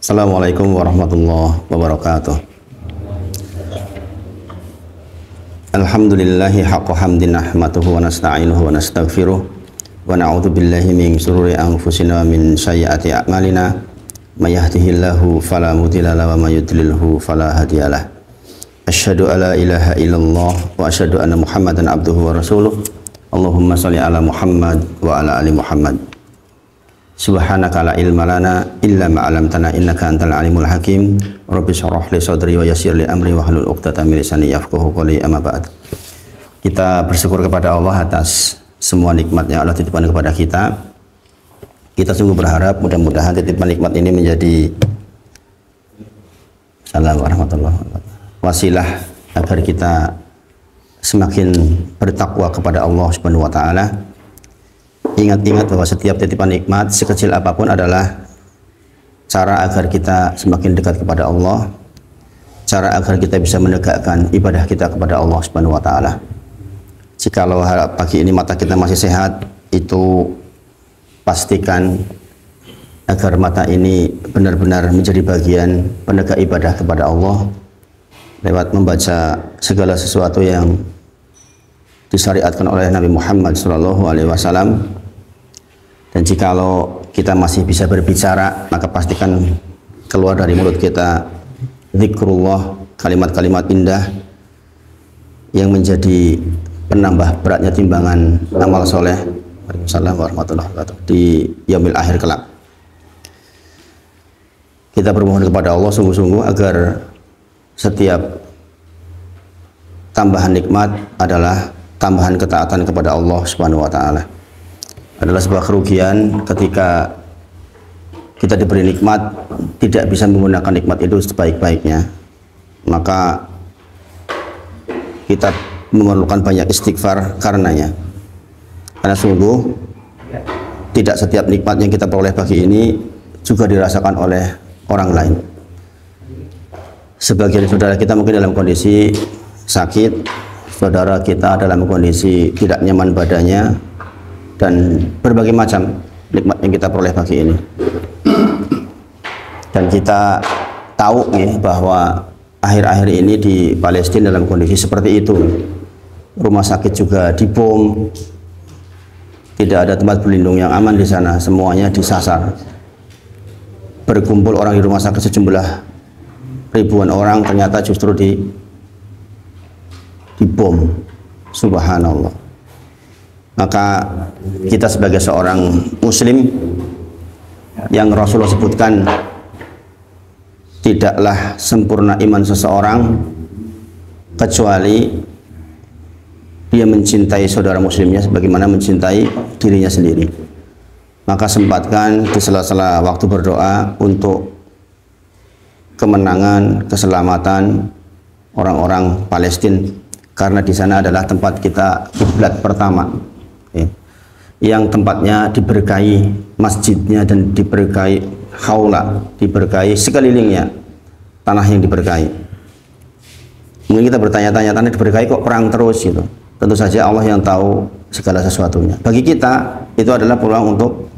Assalamualaikum warahmatullahi wabarakatuh. Alhamdulillahi haqqa hamdin nahmaduhu wa nasta'inuhu wa nastaghfiruh wa na'udzu billahi min shururi anfusina wa min sayyiati a'malina may yahdihillahu fala mudilla lahu wa may yudlilhu fala hadiyalah. Asyhadu alla ilaha illallah wa asyhadu anna Muhammadan abduhu wa rasuluh. Allahumma shalli ala Muhammad wa ala ali Muhammad. Subhanaka la ilma lana illa ma 'allamtana innaka antal alimul hakim. Rabbi shrah li sadri wa yassir li amri wa hlul 'uqdatam min lisani yafqahu qawli. Amma ba'd. Kita bersyukur kepada Allah atas semua nikmat yang Allah titipkan kepada kita. Kita sungguh berharap mudah-mudahan titipan nikmat ini menjadi wasilah agar kita semakin bertakwa kepada Allah Subhanahu wa taala. Ingat-ingat bahwa setiap titipan nikmat sekecil apapun adalah cara agar kita semakin dekat kepada Allah, cara agar kita bisa menegakkan ibadah kita kepada Allah Subhanahu wa taala. Jikalau pagi ini mata kita masih sehat, itu pastikan agar mata ini benar-benar menjadi bagian penegak ibadah kepada Allah lewat membaca segala sesuatu yang disyariatkan oleh Nabi Muhammad SAW. Dan jikalau kita masih bisa berbicara, maka pastikan keluar dari mulut kita zikrullah, kalimat-kalimat indah yang menjadi penambah beratnya timbangan amal soleh. Waalaikumsalam warahmatullahi wabarakatuh. Di yaumil akhir kelak. Kita bermohon kepada Allah sungguh-sungguh agar setiap tambahan nikmat adalah tambahan ketaatan kepada Allah Subhanahu wa taala. Adalah sebuah kerugian ketika kita diberi nikmat tidak bisa menggunakan nikmat itu sebaik-baiknya. Maka kita memerlukan banyak istighfar karenanya. Karena sungguh tidak setiap nikmat yang kita peroleh pagi ini juga dirasakan oleh orang lain. Sebagian saudara kita mungkin dalam kondisi sakit, saudara kita dalam kondisi tidak nyaman badannya, dan berbagai macam nikmat yang kita peroleh pagi ini. Dan kita tahu nih bahwa akhir-akhir ini di Palestina dalam kondisi seperti itu. Rumah sakit juga dibom, tidak ada tempat berlindung yang aman di sana, semuanya disasar. Berkumpul orang di rumah sakit sejumlah ribuan orang, ternyata justru dibom. Subhanallah. Maka kita sebagai seorang muslim yang Rasulullah sebutkan tidaklah sempurna iman seseorang kecuali dia mencintai saudara muslimnya sebagaimana mencintai dirinya sendiri. Maka sempatkan di sela-sela waktu berdoa untuk kemenangan, keselamatan orang-orang Palestina, karena di sana adalah tempat kita kiblat pertama, yang tempatnya diberkahi masjidnya dan diberkahi haula, diberkahi sekelilingnya tanah yang diberkahi. Mungkin kita bertanya-tanya, tanah diberkahi kok perang terus gitu. Tentu saja Allah yang tahu segala sesuatunya. Bagi kita itu adalah peluang untuk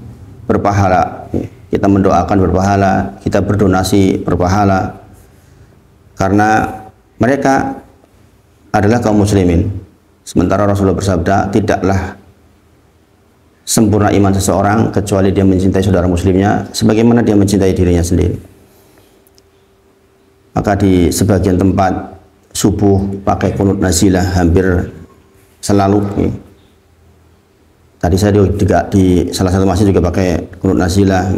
berpahala. Kita mendoakan berpahala, kita berdonasi berpahala, karena mereka adalah kaum muslimin. Sementara Rasulullah bersabda, tidaklah sempurna iman seseorang kecuali dia mencintai saudara muslimnya sebagaimana dia mencintai dirinya sendiri. Maka di sebagian tempat subuh pakai qunut nazilah hampir selalu. Tadi saya juga di salah satu masjid juga pakai qunut nazilah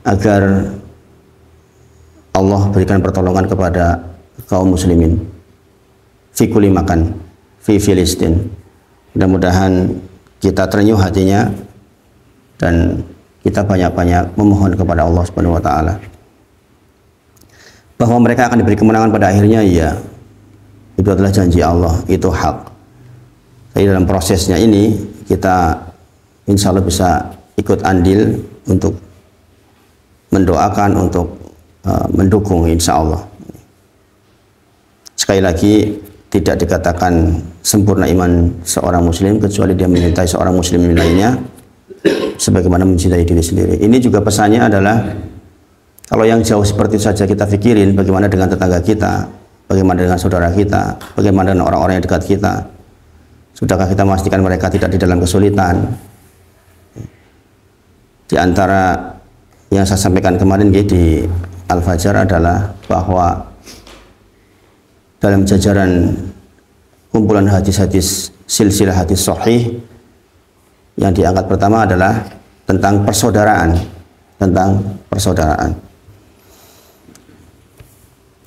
agar Allah berikan pertolongan kepada kaum muslimin fi kulli makan fi Filistin. Mudah-mudahan kita terenyuh hatinya dan kita banyak-banyak memohon kepada Allah Subhanahu wa taala bahwa mereka akan diberi kemenangan pada akhirnya. Ya, itu adalah janji Allah, itu hak. Jadi dalam prosesnya ini kita insya Allah bisa ikut andil untuk mendoakan, untuk mendukung insya Allah. Sekali lagi, tidak dikatakan sempurna iman seorang muslim kecuali dia mencintai seorang muslim lainnya sebagaimana mencintai diri sendiri. Ini juga pesannya adalah Kalau yang jauh seperti itu saja kita pikirin, bagaimana dengan tetangga kita, bagaimana dengan saudara kita, bagaimana dengan orang-orang yang dekat kita? Sudahkah kita memastikan mereka tidak di dalam kesulitan? Di antara yang saya sampaikan kemarin di Al-Fajr adalah bahwa dalam jajaran kumpulan hadis-hadis silsilah hadis sahih yang diangkat pertama adalah tentang persaudaraan,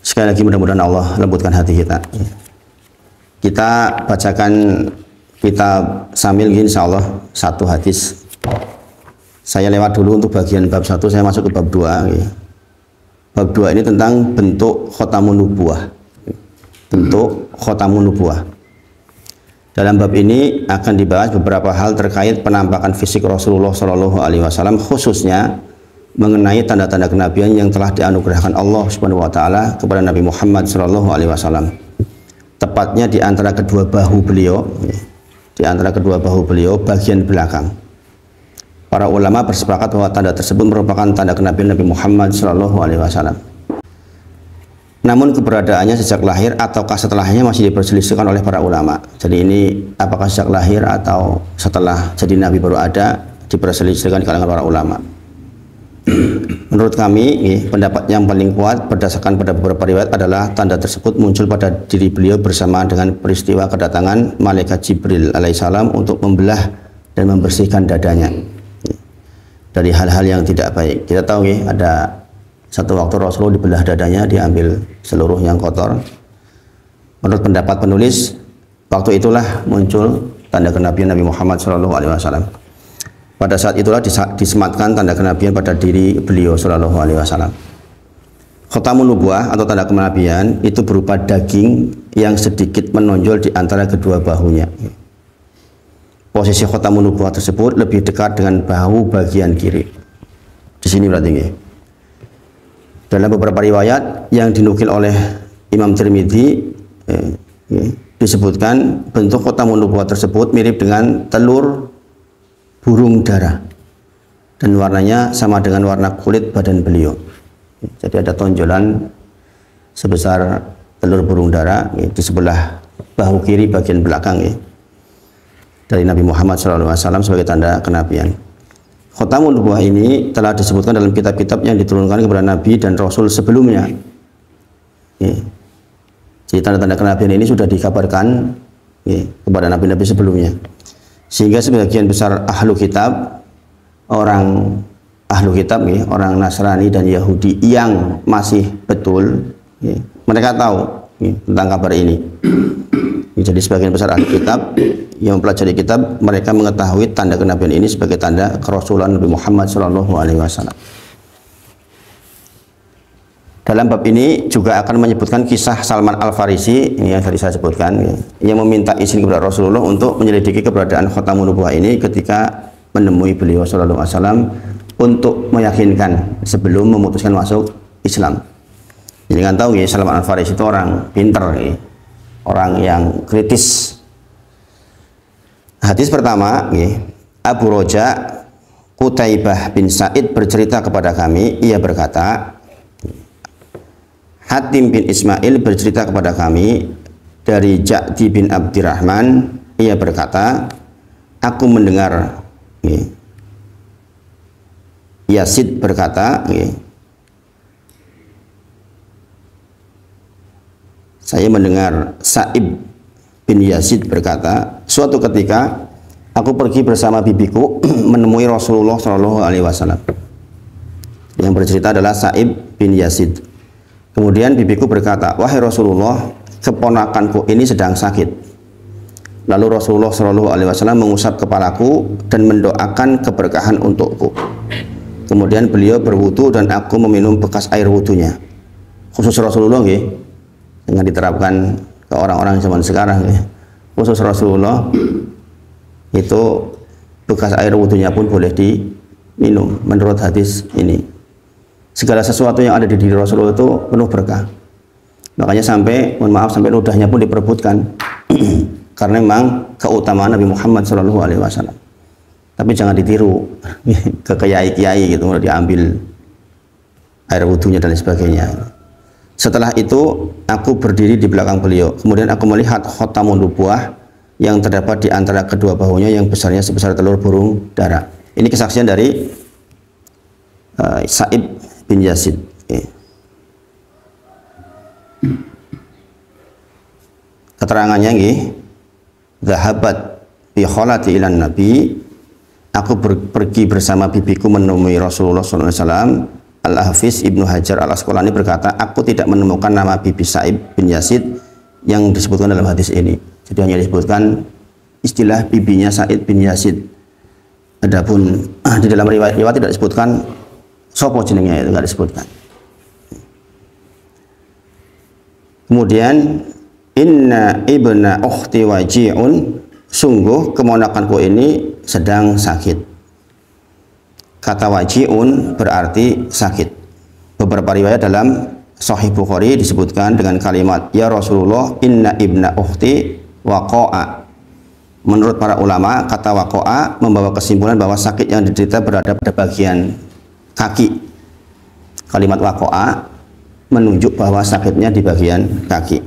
Sekali lagi mudah-mudahan Allah lembutkan hati kita. Kita bacakan kitab sambil insya Allah satu hadis. Saya lewat dulu untuk bagian bab 1, saya masuk ke bab 2. Bab 2 ini tentang bentuk khotamun nubuwah. Bentuk khotamun nubuwah. Dalam bab ini akan dibahas beberapa hal terkait penampakan fisik Rasulullah SAW, khususnya mengenai tanda-tanda kenabian yang telah dianugerahkan Allah Subhanahu wa taala kepada Nabi Muhammad SAW. Tepatnya di antara kedua bahu beliau, bagian belakang. Para ulama bersepakat bahwa tanda tersebut merupakan tanda kenabian Nabi Muhammad SAW. Namun keberadaannya sejak lahir ataukah setelahnya masih diperselisihkan oleh para ulama. Jadi ini apakah sejak lahir atau setelah jadi Nabi baru ada, diperselisihkan di kalangan para ulama. Menurut kami, pendapat yang paling kuat berdasarkan pada beberapa riwayat adalah tanda tersebut muncul pada diri beliau bersamaan dengan peristiwa kedatangan malaikat Jibril alaihissalam untuk membelah dan membersihkan dadanya dari hal-hal yang tidak baik. Kita tahu ada satu waktu Rasulullah dibelah dadanya, diambil seluruh yang kotor. Menurut pendapat penulis, waktu itulah muncul tanda kenabian Nabi Muhammad SAW. Pada saat itulah disematkan tanda kenabian pada diri beliau SAW. Khotamun nubuwah atau tanda kenabian itu berupa daging yang sedikit menonjol di antara kedua bahunya. Posisi khotamun nubuwah tersebut lebih dekat dengan bahu bagian kiri. Di sini berarti. Dalam beberapa riwayat yang dinukil oleh Imam Tirmidzi disebutkan bentuk khotamun nubuwah tersebut mirip dengan telur burung dara dan warnanya sama dengan warna kulit badan beliau. Jadi ada tonjolan sebesar telur burung dara di sebelah bahu kiri bagian belakang dari Nabi Muhammad SAW sebagai tanda kenabian. Khotamun nubuwah ini telah disebutkan dalam kitab-kitab yang diturunkan kepada Nabi dan Rasul sebelumnya. Jadi tanda-tanda kenabian ini sudah dikabarkan kepada nabi-nabi sebelumnya. Sehingga sebagian besar ahlu kitab, orang Nasrani dan Yahudi yang masih betul, mereka tahu tentang kabar ini. Jadi sebagian besar ahlu kitab yang mempelajari kitab, mereka mengetahui tanda kenabian ini sebagai tanda kerasulan Nabi Muhammad SAW. Dalam bab ini juga akan menyebutkan kisah Salman Al-Farisi, ini yang tadi saya sebutkan, yang meminta izin kepada Rasulullah untuk menyelidiki keberadaan khotamun nubuwah ini ketika menemui beliau SAW untuk meyakinkan sebelum memutuskan masuk Islam. Jadi kan tahu Salman Al-Farisi itu orang pinter, orang yang kritis. Hadis pertama, Abu Roja Qutaibah bin Sa'id bercerita kepada kami, ia berkata, Hatim bin Ismail bercerita kepada kami dari Ja'di bin Abdirrahman, ia berkata, aku mendengar Yazid berkata, saya mendengar Sa'ib bin Yazid berkata, suatu ketika aku pergi bersama bibiku menemui Rasulullah SAW. Yang bercerita adalah Sa'ib bin Yazid. Kemudian bibiku berkata, wahai Rasulullah, keponakanku ini sedang sakit. Lalu Rasulullah SAW mengusap kepalaku dan mendoakan keberkahan untukku. Kemudian beliau berwudu dan aku meminum bekas air wudunya. Khusus Rasulullah, dengan diterapkan ke orang-orang zaman sekarang. Khusus Rasulullah itu bekas air wudunya pun boleh diminum menurut hadis ini. Segala sesuatu yang ada di diri Rasulullah itu penuh berkah. Makanya sampai, mohon maaf, sampai ludahnya pun diperebutkan. Karena memang keutamaan Nabi Muhammad SAW. Tapi jangan ditiru ke kiai-kiai gitu, mulai diambil air wudhunya dan sebagainya. Setelah itu aku berdiri di belakang beliau, kemudian aku melihat khotamun nubuwah yang terdapat di antara kedua bahunya yang besarnya sebesar telur burung dara. Ini kesaksian dari Sa'ib bin Yazid. Keterangannya nggih, zahabat bi kholati ilan nabi, aku pergi bersama bibiku menemui Rasulullah SAW. Al-Hafiz Ibnu Hajar Al-Asqalani berkata, aku tidak menemukan nama bibi Sa'ib bin Yazid yang disebutkan dalam hadis ini. Jadi hanya disebutkan istilah bibinya Sa'id bin Yazid. Adapun di dalam riwayat tidak disebutkan sopo jenengnya, itu tidak disebutkan. Kemudian inna ibna ukhti waji'un, sungguh keponakanku ini sedang sakit. Kata waji'un berarti sakit. Beberapa riwayat dalam Sahih Bukhari disebutkan dengan kalimat ya Rasulullah inna ibna ukhti waqa'a. Menurut para ulama, kata waqa'a membawa kesimpulan bahwa sakit yang diderita berada pada bagian kaki. Kalimat waqa'a menunjuk bahwa sakitnya di bagian kaki.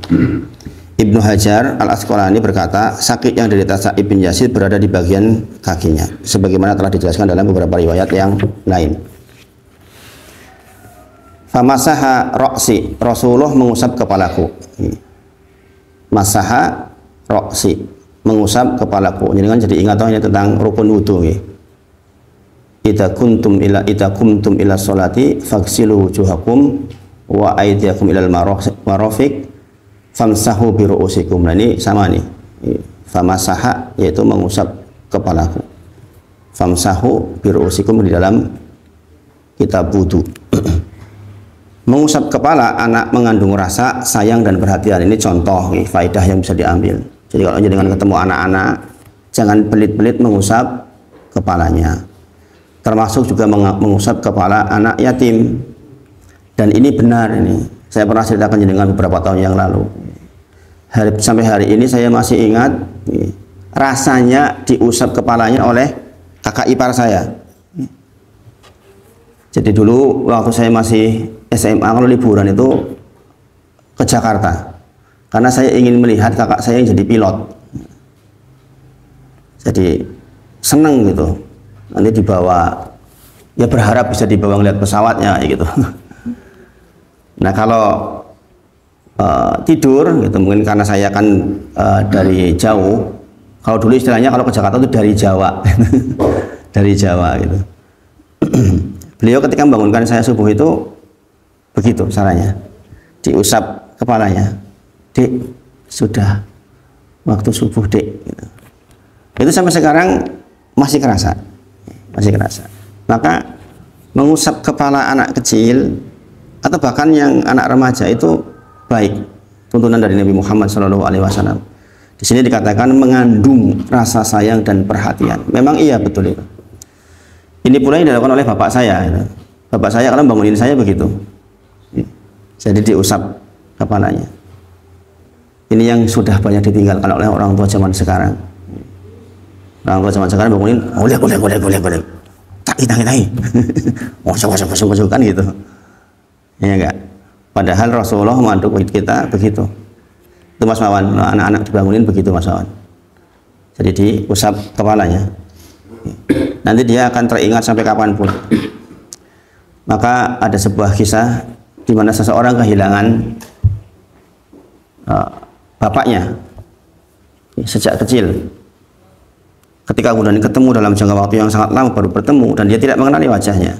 Ibnu Hajar Al-Asqalani berkata, sakit yang diderita Sa'ib bin Yazid berada di bagian kakinya, sebagaimana telah dijelaskan dalam beberapa riwayat yang lain. Famasaha roksi, Rasulullah mengusap kepalaku. Masaha roksi, mengusap kepalaku. Jadi kan jadi ingat ini tentang rukun wudu. Idza kumtum ila sholati faghsilu wujuhakum wa aydiyakum ilal marafiq famsahu bi ru'usikum. Nah ini sama nih. Famasaha yaitu mengusap kepalaku. Famsahu bi ru'usikum di dalam kitab wudu. Mengusap kepala anak mengandung rasa sayang dan perhatian. Ini contoh faedah yang bisa diambil. Jadi kalau dengan ketemu anak-anak, jangan pelit-pelit mengusap kepalanya. Termasuk juga mengusap kepala anak yatim. Dan ini benar ini. Saya pernah ceritakan dengan beberapa tahun yang lalu. Sampai hari ini saya masih ingat rasanya diusap kepalanya oleh kakak ipar saya. Jadi dulu waktu saya masih SMA, kalau liburan itu ke Jakarta, karena saya ingin melihat kakak saya yang jadi pilot. Jadi seneng gitu, nanti dibawa, ya berharap bisa dibawa ngeliat pesawatnya gitu. Nah kalau tidur gitu, mungkin karena saya kan dari jauh, kalau dulu istilahnya kalau ke Jakarta itu dari Jawa. Dari Jawa gitu. Beliau ketika membangunkan saya subuh itu begitu caranya, diusap kepalanya. Dek, sudah waktu subuh dek gitu. Itu sampai sekarang masih kerasa. Maka mengusap kepala anak kecil atau bahkan yang anak remaja itu baik, tuntunan dari Nabi Muhammad SAW. Di sini dikatakan mengandung rasa sayang dan perhatian. Memang iya betul itu. Ini pula yang dilakukan oleh bapak saya. Bapak saya kalau bangunin saya begitu. Jadi diusap kepalanya. Ini yang sudah banyak ditinggalkan oleh orang tua zaman sekarang. Orang tua zaman sekarang bangunin, boleh. Tak. Masuk kan gitu. Ya enggak. Padahal Rasulullah memandu kita begitu. Itu Mas Wawan, anak-anak dibangunin begitu Mas Wawan. Jadi diusap kepalanya. Nanti dia akan teringat sampai kapanpun. Maka ada sebuah kisah di mana seseorang kehilangan bapaknya sejak kecil. Ketika kemudian ketemu dalam jangka waktu yang sangat lama baru bertemu dan dia tidak mengenali wajahnya.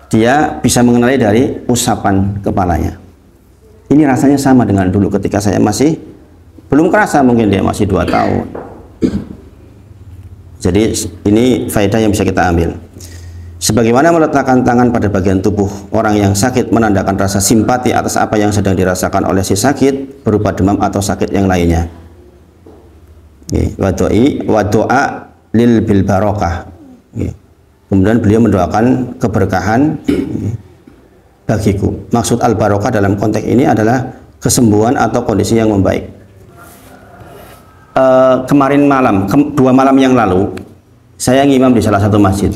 Dia bisa mengenali dari usapan kepalanya. Ini rasanya sama dengan dulu ketika saya masih belum kerasa, mungkin dia masih 2 tahun. Jadi ini faedah yang bisa kita ambil. Sebagaimana meletakkan tangan pada bagian tubuh orang yang sakit menandakan rasa simpati atas apa yang sedang dirasakan oleh si sakit berupa demam atau sakit yang lainnya. Wa doa lil bil barokah. Kemudian beliau mendoakan keberkahan bagiku. Maksud al barokah dalam konteks ini adalah kesembuhan atau kondisi yang membaik. Kemarin malam, 2 malam yang lalu, saya ngimam di salah satu masjid.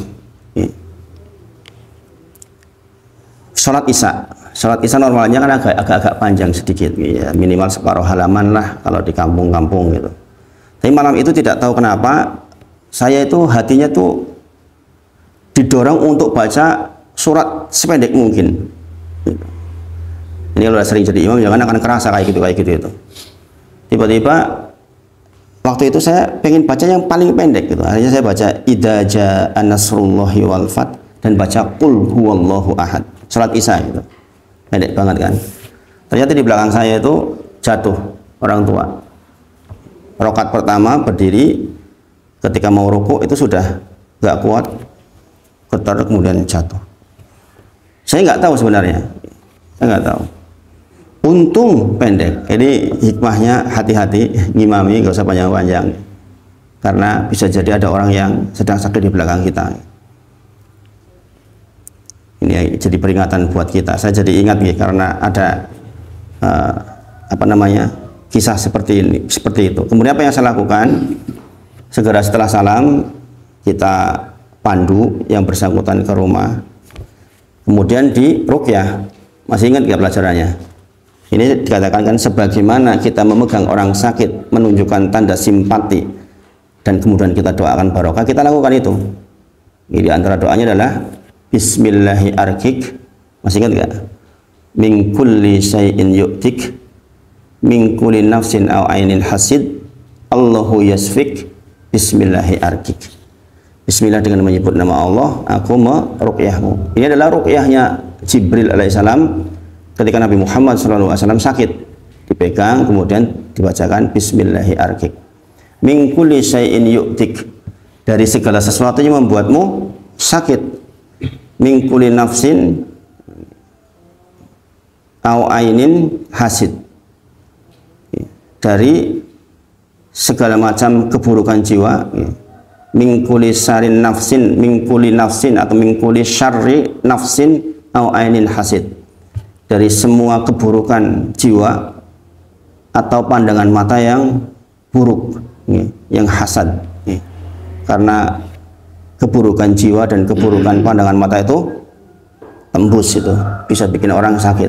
Sholat isya normalnya kan agak panjang sedikit, ya, minimal separuh halaman lah kalau di kampung-kampung gitu. Tapi malam itu tidak tahu kenapa saya itu hatinya tuh didorong untuk baca surat sependek mungkin. Ini kalau sering jadi imam jangan akan kerasa kayak gitu itu. Tiba-tiba waktu itu saya pengen baca yang paling pendek gitu. Akhirnya saya baca idza jaa nasrullahi wal fath dan baca qul huwallahu ahad. Salat isya itu. Pendek banget kan. Ternyata di belakang saya itu jatuh orang tua. Rakaat pertama berdiri, ketika mau rukuk itu sudah nggak kuat, getar kemudian jatuh. Saya nggak tahu sebenarnya. Saya nggak tahu. Untung pendek. Jadi hikmahnya hati-hati ngimami, gak usah panjang-panjang. Karena bisa jadi ada orang yang sedang sakit di belakang kita. Ini jadi peringatan buat kita. Saya jadi ingat nih karena ada kisah seperti itu. Kemudian apa yang saya lakukan? Segera setelah salam kita pandu yang bersangkutan ke rumah. Kemudian di ruqyah. Masih ingat nggak pelajarannya? Ini dikatakan kan sebagaimana kita memegang orang sakit menunjukkan tanda simpati dan kemudian kita doakan barokah, kita lakukan itu. Ini antara doanya adalah Bismillahi arkik, masih ingat nggak? Min kulli syai'in yu'tik, min kulli nafsin aw ainin hasid, Allahu yasfik, Bismillahi arkik. Bismillah dengan menyebut nama Allah, aku meruqyahmu. Ini adalah ruqyahnya Jibril alaihissalam ketika Nabi Muhammad SAW sakit, dipegang kemudian dibacakan Bismillahi arkik. Min kulli syai'in yu'tik, dari segala sesuatu yang membuatmu sakit. Min kulli nafsin au ainin hasid, dari segala macam keburukan jiwa. Min kulli syarrin nafsin, min kulli nafsin atau min kulli syarri nafsin au ainin hasid, dari semua keburukan jiwa atau pandangan mata yang buruk, yang hasad. Karena keburukan jiwa dan keburukan pandangan mata itu tembus, itu bisa bikin orang sakit.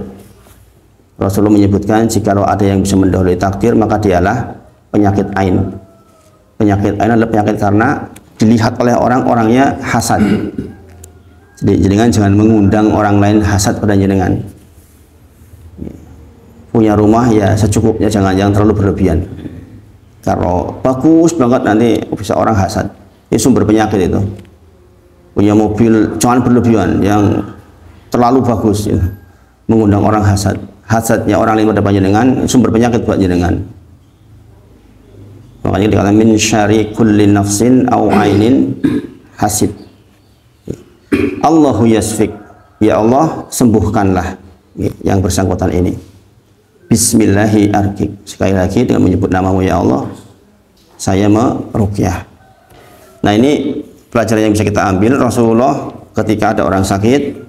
Rasulullah menyebutkan jikalau ada yang bisa mendahului takdir maka dialah penyakit ain. Penyakit ain adalah penyakit karena dilihat oleh orang-orangnya hasad. Jadi jenengan jangan mengundang orang lain hasad pada jenengan. Punya rumah ya secukupnya, jangan terlalu berlebihan. Kalau bagus banget nanti bisa orang hasad. Ini sumber penyakit itu. Punya mobil jangan berlebihan, yang terlalu bagus ya. Mengundang orang hasad. Hasadnya orang lain pada panjenengan sumber penyakit buat jenengan. Makanya dikatakan min syari kulli nafsin au ainin hasid. Allahu yasfik, ya Allah sembuhkanlah yang bersangkutan ini. Bismillahi arkik, sekali lagi dengan menyebut namamu ya Allah saya meruqyah. Nah ini pelajaran yang bisa kita ambil. Rasulullah ketika ada orang sakit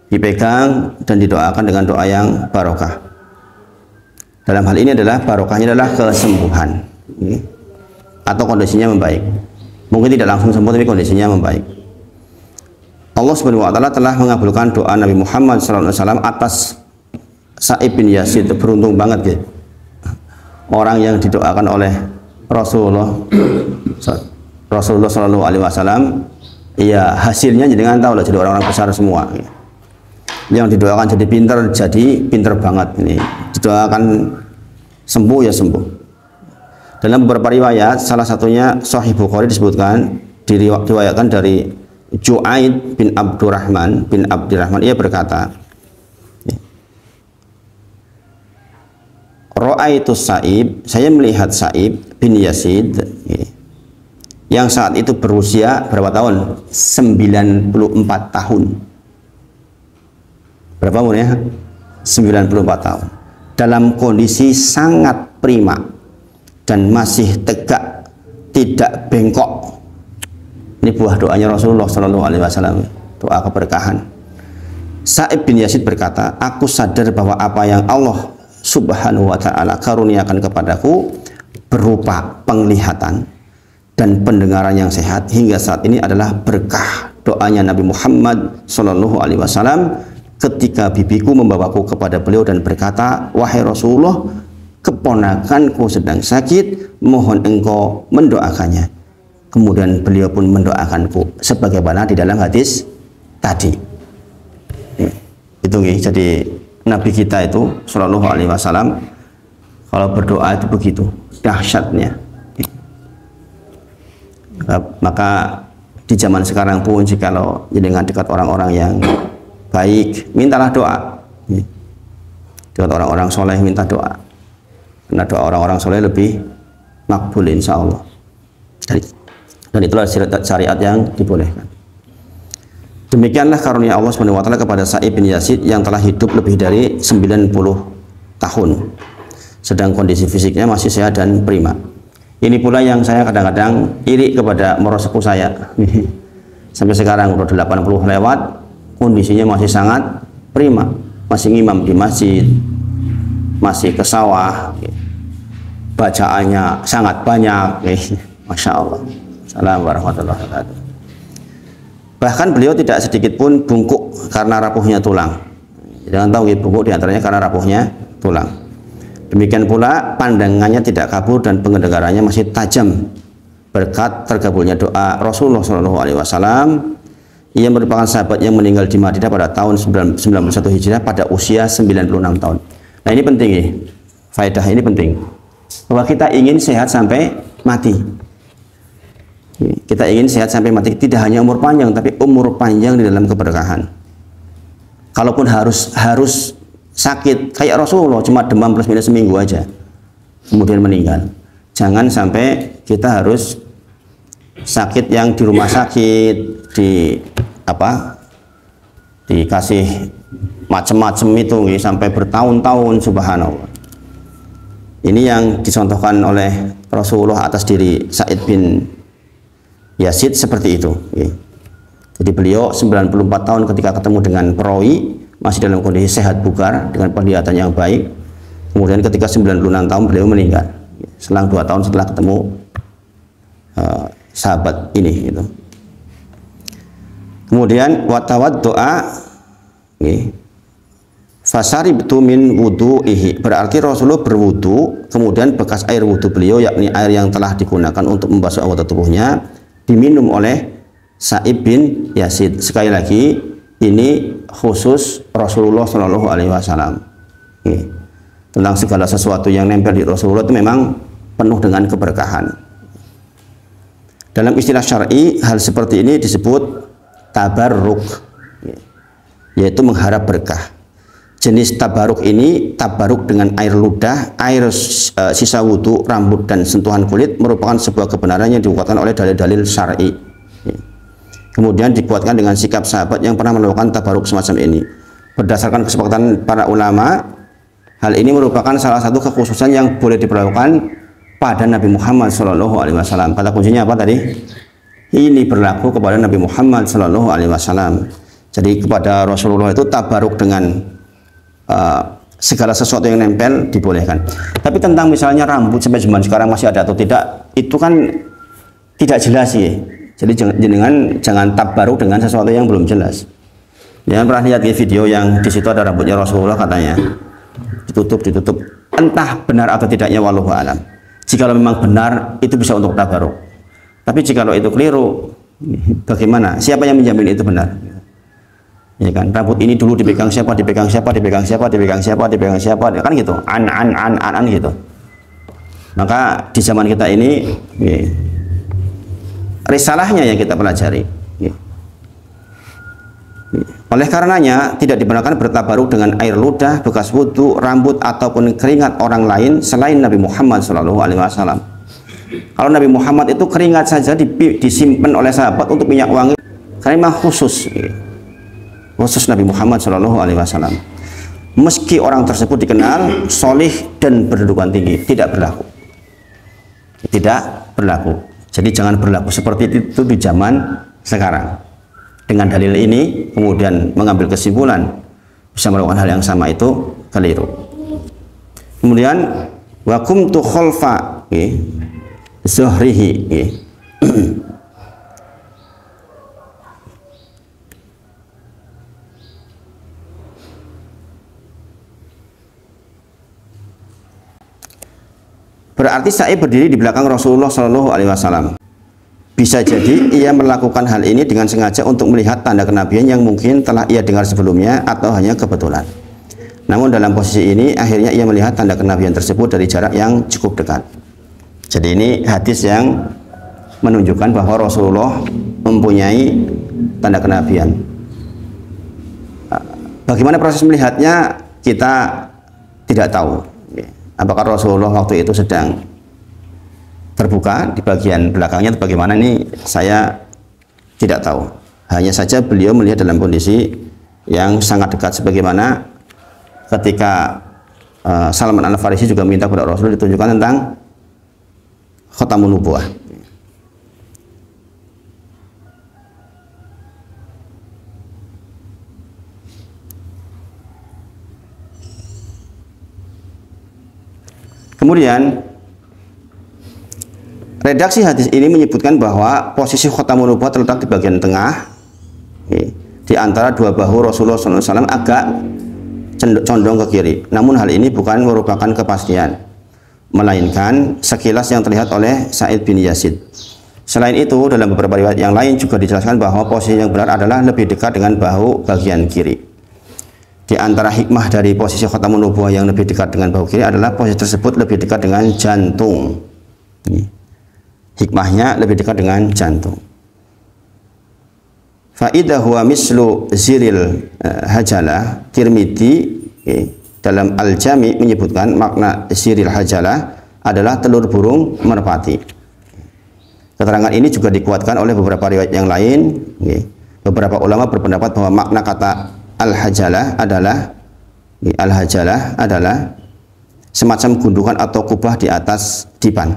dipegang dan didoakan dengan doa yang barokah. Dalam hal ini adalah barokahnya adalah kesembuhan, atau kondisinya membaik. Mungkin tidak langsung sembuh tapi kondisinya membaik. Allah Subhanahu wa taala telah mengabulkan doa Nabi Muhammad SAW atas Sa'ib bin Yazid. Beruntung banget ya orang yang didoakan oleh Rasulullah SAW. Ya hasilnya jangan tahu lah, jadi orang-orang besar semua. Yang didoakan jadi pinter banget. Ini didoakan sembuh ya sembuh. Dalam beberapa riwayat, salah satunya Sahih Bukhari disebutkan, diriwayatkan dari Ju'aid bin Abdurrahman, ia berkata, Ra'aitu Sa'ib, saya melihat Sa'ib bin Yazid yang saat itu berusia berapa tahun? 94 tahun. Berapa umurnya? 94 tahun. Dalam kondisi sangat prima dan masih tegak, tidak bengkok. Ini buah doanya Rasulullah SAW, doa keberkahan. Sa'ib bin Yazid berkata, aku sadar bahwa apa yang Allah Subhanahu wa ta'ala karuniakan kepadaku berupa penglihatan dan pendengaran yang sehat hingga saat ini adalah berkah doanya Nabi Muhammad SAW ketika bibiku membawaku kepada beliau dan berkata, wahai Rasulullah, keponakanku sedang sakit, mohon engkau mendoakannya. Kemudian beliau pun mendoakanku sebagaimana di dalam hadis tadi. Itu nih, jadi Nabi kita itu Shallallahu Alaihi Wasallam kalau berdoa itu begitu dahsyatnya. Maka di zaman sekarang pun jikalau dengan dekat orang-orang yang baik, mintalah doa. Dekat orang-orang soleh minta doa. Karena doa orang-orang soleh lebih makbul insya Allah. Dan itulah syariat yang dibolehkan. Demikianlah karunia Allah SWT kepada Sa'ib bin Yazid yang telah hidup lebih dari 90 tahun. Sedang kondisi fisiknya masih sehat dan prima. Ini pula yang saya kadang-kadang iri kepada morosepuh saya. Sampai sekarang udah 80 lewat, kondisinya masih sangat prima. Masih ngimam di masjid, masih ke sawah, bacaannya sangat banyak. Masya Allah. Assalamualaikum warahmatullahi wabarakatuh. Bahkan beliau tidak sedikit pun bungkuk karena rapuhnya tulang. Jangan tahu bungkuk diantaranya karena rapuhnya tulang. Demikian pula pandangannya tidak kabur dan pendengarannya masih tajam berkat terkabulnya doa Rasulullah SAW. Ia merupakan sahabat yang meninggal di Madinah pada tahun 91 Hijriah pada usia 96 tahun. Nah ini penting ya, faedah ini penting bahwa kita ingin sehat sampai mati. Kita ingin sehat sampai mati, tidak hanya umur panjang tapi umur panjang di dalam keberkahan. Kalaupun harus sakit kayak Rasulullah, cuma demam plus minus seminggu aja kemudian meninggal, jangan sampai kita harus sakit yang di rumah sakit, dikasih macam-macam itu sampai bertahun-tahun, subhanallah. Ini yang dicontohkan oleh Rasulullah atas diri Sa'id bin Yazid seperti itu. Jadi beliau 94 tahun ketika ketemu dengan perawi masih dalam kondisi sehat bugar dengan penglihatan yang baik. Kemudian ketika 96 tahun beliau meninggal selang 2 tahun setelah ketemu sahabat ini gitu. Kemudian watawad doa fasaribtu min wudu'ihi, berarti Rasulullah berwudu kemudian bekas air wudu beliau yakni air yang telah digunakan untuk membasuh anggota tubuhnya diminum oleh Sa'ib bin Yazid. Sekali lagi ini khusus Rasulullah Shallallahu Alaihi Wasallam. Tentang segala sesuatu yang nempel di Rasulullah itu memang penuh dengan keberkahan. Dalam istilah syar'i hal seperti ini disebut tabarruk, yaitu mengharap berkah. Jenis tabarruk ini, tabarruk dengan air ludah, air sisa wudhu, rambut dan sentuhan kulit merupakan sebuah kebenaran yang dikuatkan oleh dalil-dalil syar'i. Kemudian dikuatkan dengan sikap sahabat yang pernah melakukan tabarruk semacam ini. Berdasarkan kesepakatan para ulama, hal ini merupakan salah satu kekhususan yang boleh diperlakukan pada Nabi Muhammad SAW. Kata kuncinya apa tadi? Ini berlaku kepada Nabi Muhammad SAW. Jadi kepada Rasulullah itu tabarruk dengan segala sesuatu yang nempel dibolehkan. Tapi tentang misalnya rambut sampai zaman sekarang masih ada atau tidak, itu kan tidak jelas ya. Jadi jangan tabarruk dengan sesuatu yang belum jelas. Jangan pernah lihat video yang di situ ada rambutnya Rasulullah katanya ditutup, entah benar atau tidaknya wallahu alam. Jikalau memang benar itu bisa untuk tabarruk. Tapi jikalau itu keliru, bagaimana? Siapa yang menjamin itu benar? Ya kan, rambut ini dulu dipegang siapa, dipegang siapa, kan gitu, an gitu. Maka di zaman kita ini risalahnya yang kita pelajari. Oleh karenanya tidak dibenarkan bertabaruk dengan air ludah, bekas wudhu, rambut ataupun keringat orang lain selain Nabi Muhammad SAW. Kalau Nabi Muhammad itu keringat saja disimpan oleh sahabat untuk minyak wangi, karena memang khusus Nabi Muhammad SAW. Meski orang tersebut dikenal solih dan berkedudukan tinggi, tidak berlaku. Jadi jangan berlaku seperti itu di zaman sekarang. Dengan dalil ini kemudian mengambil kesimpulan bisa melakukan hal yang sama itu keliru. Kemudian wa kumtu khalfa zuhrihi, Berarti Sa'ib berdiri di belakang Rasulullah Shallallahu Alaihi Wasallam. Bisa jadi ia melakukan hal ini dengan sengaja untuk melihat tanda kenabian yang mungkin telah ia dengar sebelumnya atau hanya kebetulan. Namun dalam posisi ini akhirnya ia melihat tanda kenabian tersebut dari jarak yang cukup dekat. Jadi ini hadis yang menunjukkan bahwa Rasulullah mempunyai tanda kenabian. Bagaimana proses melihatnya kita tidak tahu. Apakah Rasulullah waktu itu sedang terbuka di bagian belakangnya atau bagaimana, ini saya tidak tahu. Hanya saja beliau melihat dalam kondisi yang sangat dekat, sebagaimana ketika Salman Al-Farisi juga minta kepada Rasul ditunjukkan tentang khatamun nubuwah. Kemudian redaksi hadis ini menyebutkan bahwa posisi khatamun nubuwah terletak di bagian tengah, di antara dua bahu Rasulullah SAW, agak condong ke kiri. Namun hal ini bukan merupakan kepastian, melainkan sekilas yang terlihat oleh Sa'id bin Yazid. Selain itu, dalam beberapa riwayat yang lain juga dijelaskan bahwa posisi yang benar adalah lebih dekat dengan bahu bagian kiri. Di antara hikmah dari posisi khatamun nubuwah yang lebih dekat dengan bahu kiri adalah posisi tersebut lebih dekat dengan jantung. Hikmahnya lebih dekat dengan jantung. Faidah huwa mislu ziril hajalah. Tirmidzi dalam Al-Jami menyebutkan makna ziril hajalah adalah telur burung merpati. Keterangan ini juga dikuatkan oleh beberapa riwayat yang lain. Beberapa ulama berpendapat bahwa makna kata al-hajalah adalah semacam gundukan atau kubah di atas dipan.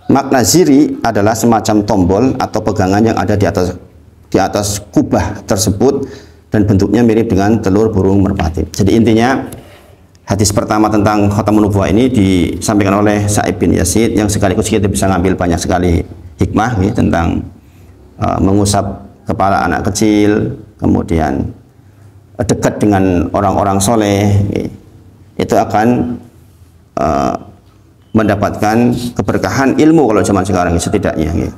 Makna ziri adalah semacam tombol atau pegangan yang ada di atas kubah tersebut dan bentuknya mirip dengan telur burung merpati. Jadi intinya hadis pertama tentang khatamun nubuwah ini disampaikan oleh Sa'ib bin Yazid, yang sekaligus kita bisa ngambil banyak sekali hikmah tentang mengusap kepala anak kecil, kemudian dekat dengan orang-orang soleh, itu akan mendapatkan keberkahan ilmu kalau zaman sekarang setidaknya.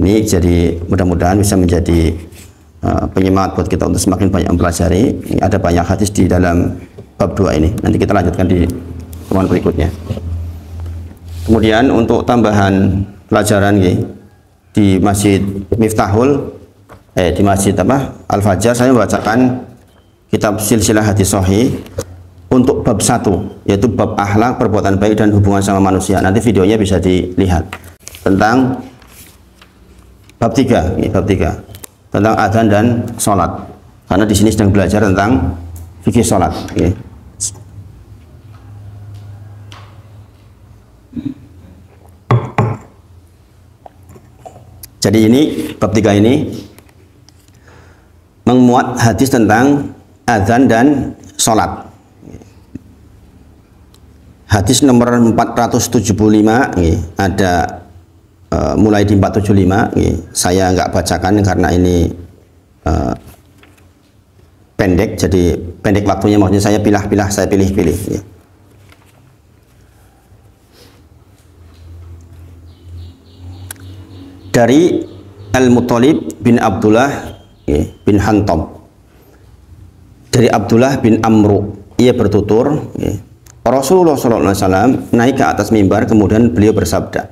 Ini jadi mudah-mudahan bisa menjadi penyemangat buat kita untuk semakin banyak mempelajari. Ada banyak hadis di dalam bab 2 ini. Nanti kita lanjutkan di pertemuan berikutnya. Kemudian untuk tambahan pelajaran di Masjid Miftahul di Masjid Al-Fajar, saya membacakan kitab Silsilah Hadis Sahih untuk bab 1, yaitu bab akhlak, perbuatan baik dan hubungan sama manusia. Nanti videonya bisa dilihat. Tentang bab 3, tentang adzan dan sholat. Karena di sini sedang belajar tentang fikih sholat. Jadi ini bab 3 ini memuat hadis tentang adzan dan sholat. Hadis nomor 475 ada mulai di 475. Saya nggak bacakan karena ini pendek, jadi pendek waktunya, maksudnya saya pilih-pilih, saya pilih-pilih. Dari Al-Muttalib bin Abdullah bin Hantam, dari Abdullah bin Amru, ia bertutur, Rasulullah SAW naik ke atas mimbar, kemudian beliau bersabda,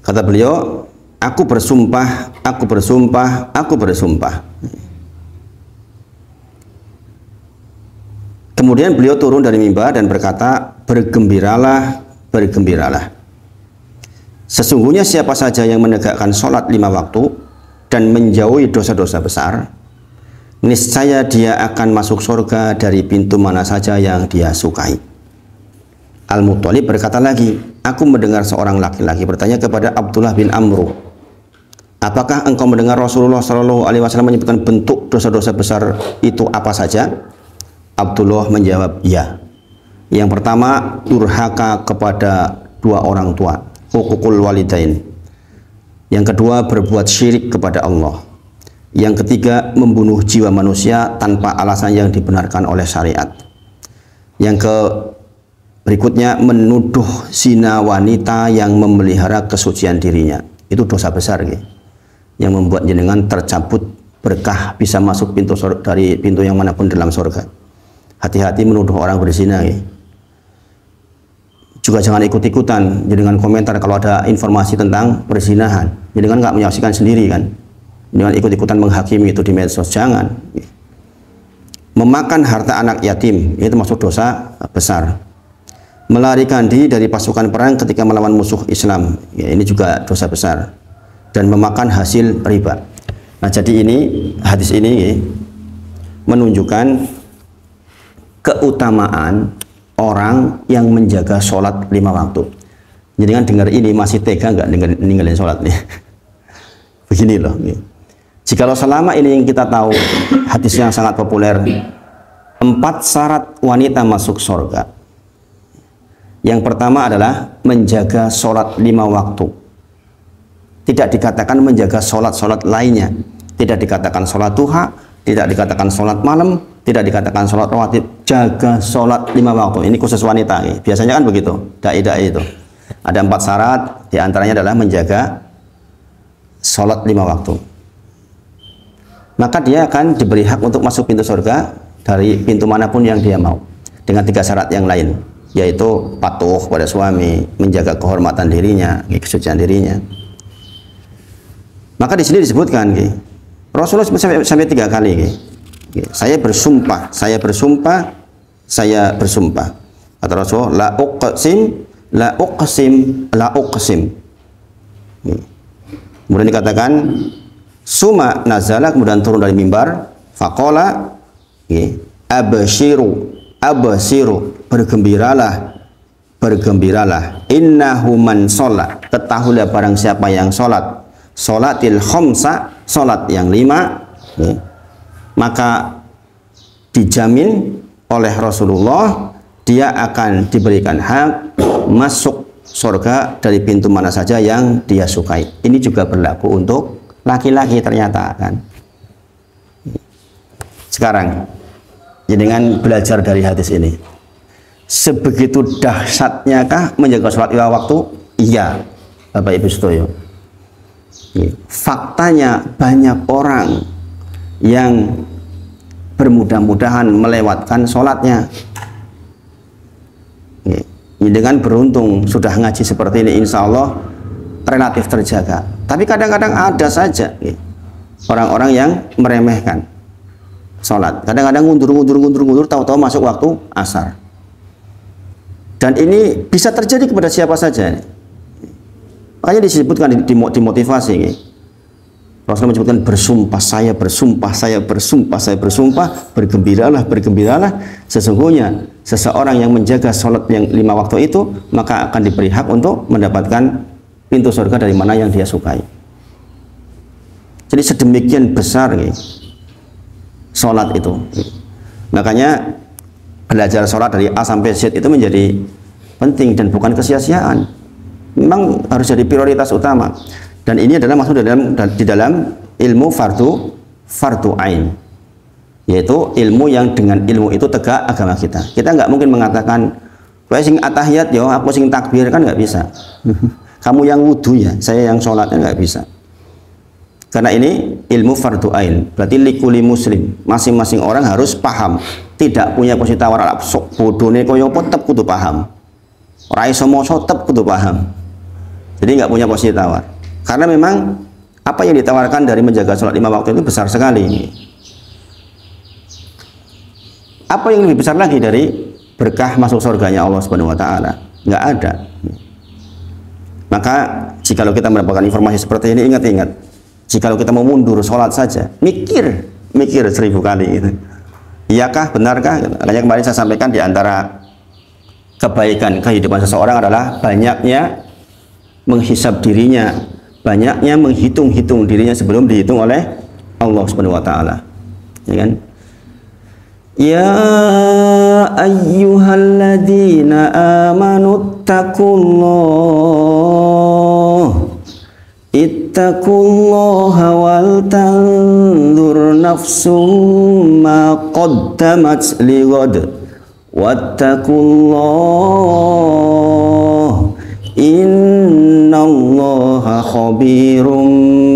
kata beliau, aku bersumpah, aku bersumpah, aku bersumpah. Kemudian beliau turun dari mimbar dan berkata, bergembiralah, bergembiralah. Sesungguhnya siapa saja yang menegakkan sholat 5 waktu dan menjauhi dosa-dosa besar, niscaya dia akan masuk surga dari pintu mana saja yang dia sukai. Al-Muttalib berkata lagi, aku mendengar seorang laki-laki bertanya kepada Abdullah bin Amru, apakah engkau mendengar Rasulullah SAW menyebutkan bentuk dosa-dosa besar itu apa saja? Abdullah menjawab, ya. Yang pertama, durhaka kepada 2 orang tua, hukukul walidain. Yang kedua, berbuat syirik kepada Allah. Yang ketiga, membunuh jiwa manusia tanpa alasan yang dibenarkan oleh syariat. Yang Berikutnya, menuduh zina wanita yang memelihara kesucian dirinya. Itu dosa besar ya, yang membuat jenengan tercabut berkah bisa masuk pintu dari pintu yang manapun dalam surga. Hati-hati menuduh orang berzina ya. Juga jangan ikut-ikutan jenengan komentar kalau ada informasi tentang perzinahan. Jenengan nggak menyaksikan sendiri kan. Jenengan ikut-ikutan menghakimi itu di medsos, jangan. Memakan harta anak yatim itu termasuk dosa besar. Melarikan diri dari pasukan perang ketika melawan musuh Islam, ya, ini juga dosa besar. Dan memakan hasil riba. Nah, jadi ini hadis ini ya, menunjukkan keutamaan orang yang menjaga sholat 5 waktu. Jadi kan dengar ini masih tega nggak ninggalin sholat nih? Begini loh. Ya. Jikalau selama ini yang kita tahu hadis yang sangat populer, 4 syarat wanita masuk surga. Yang pertama adalah menjaga sholat 5 waktu. Tidak dikatakan menjaga sholat-sholat lainnya. Tidak dikatakan sholat duha, tidak dikatakan sholat malam, tidak dikatakan sholat rawatib. Jaga sholat 5 waktu. Ini khusus wanita. Ya. Biasanya kan begitu. Dai-dai itu. Ada 4 syarat. Diantaranya adalah menjaga sholat 5 waktu. Maka dia akan diberi hak untuk masuk pintu surga dari pintu manapun yang dia mau. Dengan 3 syarat yang lain, yaitu patuh pada suami, menjaga kehormatan dirinya, kesucian dirinya. Maka di sini disebutkan, Rasulullah sampai 3 kali, saya bersumpah, saya bersumpah, saya bersumpah. Kata Rasul, la uqsim, la uqsim, la uqsim. Kemudian dikatakan, suma nazala, kemudian turun dari mimbar, faqala, abshiru, abshiru, bergembiralah, bergembiralah, innahu man sholat, ketahuilah barang siapa yang sholat, sholatil khamsa, sholat yang 5, maka dijamin oleh Rasulullah dia akan diberikan hak masuk surga dari pintu mana saja yang dia sukai. Ini juga berlaku untuk laki-laki ternyata kan. Sekarang dengan belajar dari hadis ini, sebegitu dahsyatnya kah menjaga sholat 5 waktu? Iya, Bapak Ibu Sedoyo. Faktanya banyak orang yang bermudah-mudahan melewatkan sholatnya. Dengan beruntung sudah ngaji seperti ini, insya Allah relatif terjaga. Tapi kadang-kadang ada saja orang-orang yang meremehkan sholat. Kadang-kadang ngundur, tahu-tahu masuk waktu asar. Dan ini bisa terjadi kepada siapa saja. Makanya disebutkan, dimotivasi. Rasulullah menyebutkan bersumpah, saya bersumpah, saya bersumpah, saya bersumpah, bergembiralah, bergembiralah. Sesungguhnya seseorang yang menjaga sholat yang 5 waktu itu, maka akan diberi hak untuk mendapatkan pintu surga dari mana yang dia sukai. Jadi sedemikian besar sholat itu. Makanya belajar sholat dari A sampai Z itu menjadi penting dan bukan kesia-siaan. Memang harus jadi prioritas utama. Dan ini adalah masuk di dalam ilmu fardu ain, yaitu ilmu yang dengan ilmu itu tegak agama kita. Kita nggak mungkin mengatakan, "Kowe sing atahiyat yo, aku sing takbir," kan nggak bisa. Kamu yang wudu ya, saya yang sholatnya nggak bisa. Karena ini ilmu fardu ain, berarti likuli muslim, masing-masing orang harus paham. Tidak punya posisi tawar, sok bodone koyo apa tetep kudu paham. Ora iso moso tetep kudu paham. Jadi nggak punya posisi tawar. Karena memang apa yang ditawarkan dari menjaga sholat 5 waktu itu besar sekali. Apa yang lebih besar lagi dari berkah masuk surganya Allah Subhanahu wa taala? Nggak ada. Maka jikalau kita mendapatkan informasi seperti ini, ingat-ingat, jikalau kita mau mundur sholat saja, mikir 1000 kali gitu. Iyakah, benarkah? Makanya kemarin saya sampaikan, di antara kebaikan kehidupan seseorang adalah banyaknya menghisab dirinya, banyaknya menghitung-hitung dirinya sebelum dihitung oleh Allah Subhanahu wa taala. Ya kan? Ya ayyuhalladzina amanu ittaqullaha wal tanzur nafsum ma qaddamat lighad wattaqullah innallaha khabirum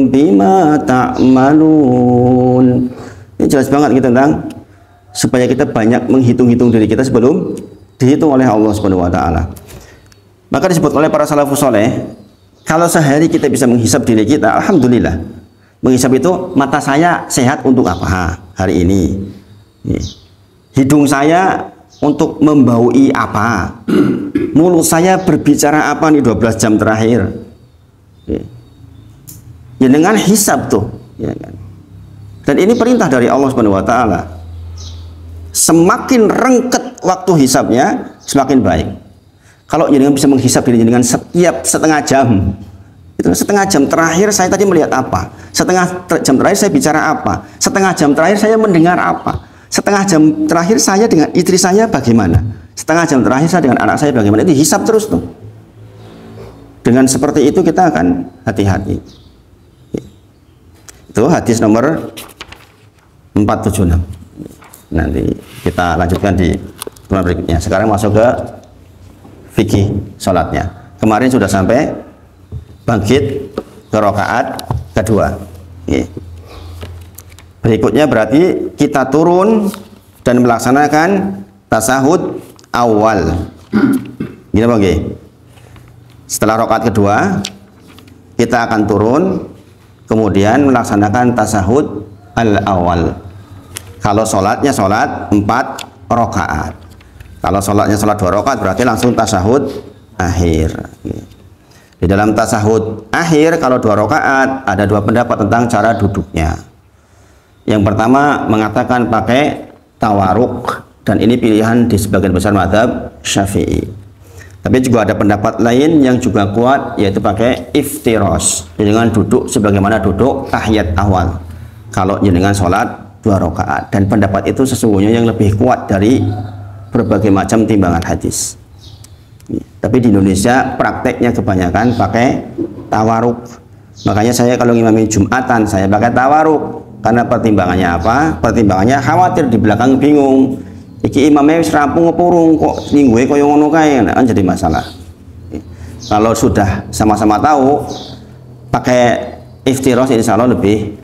bima ta'malun. Ini jelas banget kita tentang supaya kita banyak menghitung-hitung diri kita sebelum dihitung oleh Allah Subhanahu wa taala. Maka disebut oleh para salafus saleh, kalau sehari kita bisa menghisap diri kita, alhamdulillah. Menghisap itu, mata saya sehat untuk apa hari ini? Hidung saya untuk membaui apa? Mulut saya berbicara apa nih 12 jam terakhir? Ya dengan hisap tuh, ya kan? Dan ini perintah dari Allah Subhanahu wa taala. Semakin rengket waktu hisapnya, semakin baik. Kalau jenengan bisa menghisap diri jenengan setiap setengah jam, itu setengah jam terakhir saya tadi melihat apa, setengah jam terakhir saya bicara apa, setengah jam terakhir saya mendengar apa, setengah jam terakhir saya dengan istri saya bagaimana, setengah jam terakhir saya dengan anak saya bagaimana. Itu hisap terus tuh. Dengan seperti itu kita akan hati-hati. Itu hadis nomor 476. Nanti kita lanjutkan di pertemuan berikutnya. Sekarang masuk ke fikih sholatnya. Kemarin sudah sampai bangkit ke rakaat kedua. Berikutnya berarti kita turun dan melaksanakan tasahud awal. Gini bang, setelah rakaat kedua kita akan turun, kemudian melaksanakan tasahud al-awal. Kalau sholatnya sholat 4 rakaat. Kalau sholatnya sholat 2 rakaat berarti langsung tasahud akhir. Di dalam tasahud akhir kalau 2 rakaat ada 2 pendapat tentang cara duduknya. Yang pertama mengatakan pakai tawaruk, dan ini pilihan di sebagian besar mazhab Syafi'i. Tapi juga ada pendapat lain yang juga kuat, yaitu pakai iftiros, dengan duduk sebagaimana duduk tahiyat awal kalau jenengan sholat 2 rakaat. Dan pendapat itu sesungguhnya yang lebih kuat dari berbagai macam timbangan hadis. Tapi di Indonesia prakteknya kebanyakan pakai tawaruk. Makanya saya kalau ngimami Jumatan saya pakai tawaruk. Karena pertimbangannya apa? Pertimbangannya khawatir di belakang bingung. Iki imamnya wis rampung ngepurung kok mingguwe koyo ngono kae, kan jadi masalah. Kalau sudah sama-sama tahu pakai iftiros, insya Allah lebih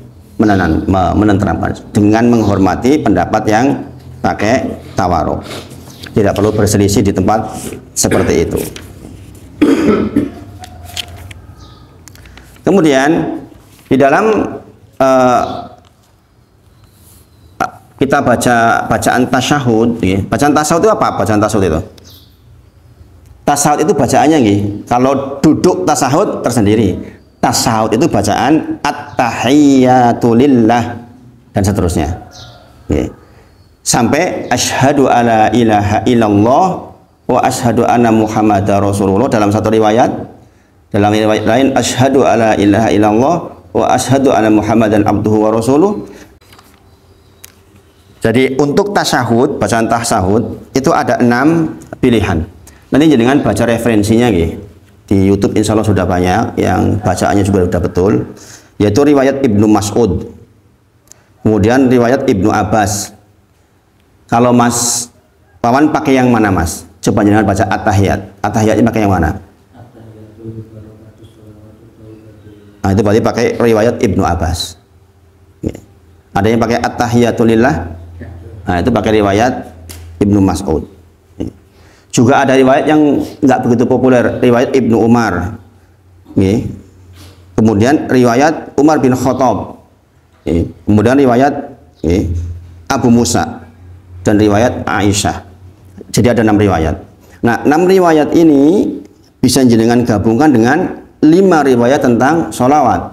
menenteramkan dengan menghormati pendapat yang pakai tawaruk. Tidak perlu berselisih di tempat seperti itu. Kemudian di dalam kita baca bacaan tasyahud, ya. Bacaan tasyahud itu apa? Bacaan tasyahud itu, tasyahud itu bacaannya nih. Kalau duduk tasyahud tersendiri, tasyahud itu bacaan at-tahiyyatu lillah dan seterusnya, ya. Sampai asyhadu alla ilaha illallah wa asyhadu anna muhammadar rasulullah dalam satu riwayat. Dalam riwayat lain asyhadu alla ilaha illallah wa asyhadu anna muhammadan abduhu wa rasuluh. Jadi untuk tasyahud, bacaan tasyahud itu ada 6 pilihan. Nanti jangan baca referensinya gitu. Di YouTube insya Allah sudah banyak yang bacaannya juga sudah betul. Yaitu riwayat Ibnu Mas'ud, kemudian riwayat Ibnu Abbas. Kalau Mas Pawan pakai yang mana Mas? Coba jangan baca at-tahiyat. At-tahiyatnya pakai yang mana? Nah, itu berarti pakai riwayat Ibnu Abbas. Ada yang pakai at-tahiyatulillah. Nah, itu pakai riwayat Ibnu Mas'ud. Juga ada riwayat yang nggak begitu populer, riwayat Ibnu Umar. Kemudian riwayat Umar bin Khattab. Kemudian riwayat Abu Musa dan riwayat Aisyah. Jadi ada 6 riwayat. Nah, 6 riwayat ini bisa jenengan gabungkan dengan 5 riwayat tentang sholawat.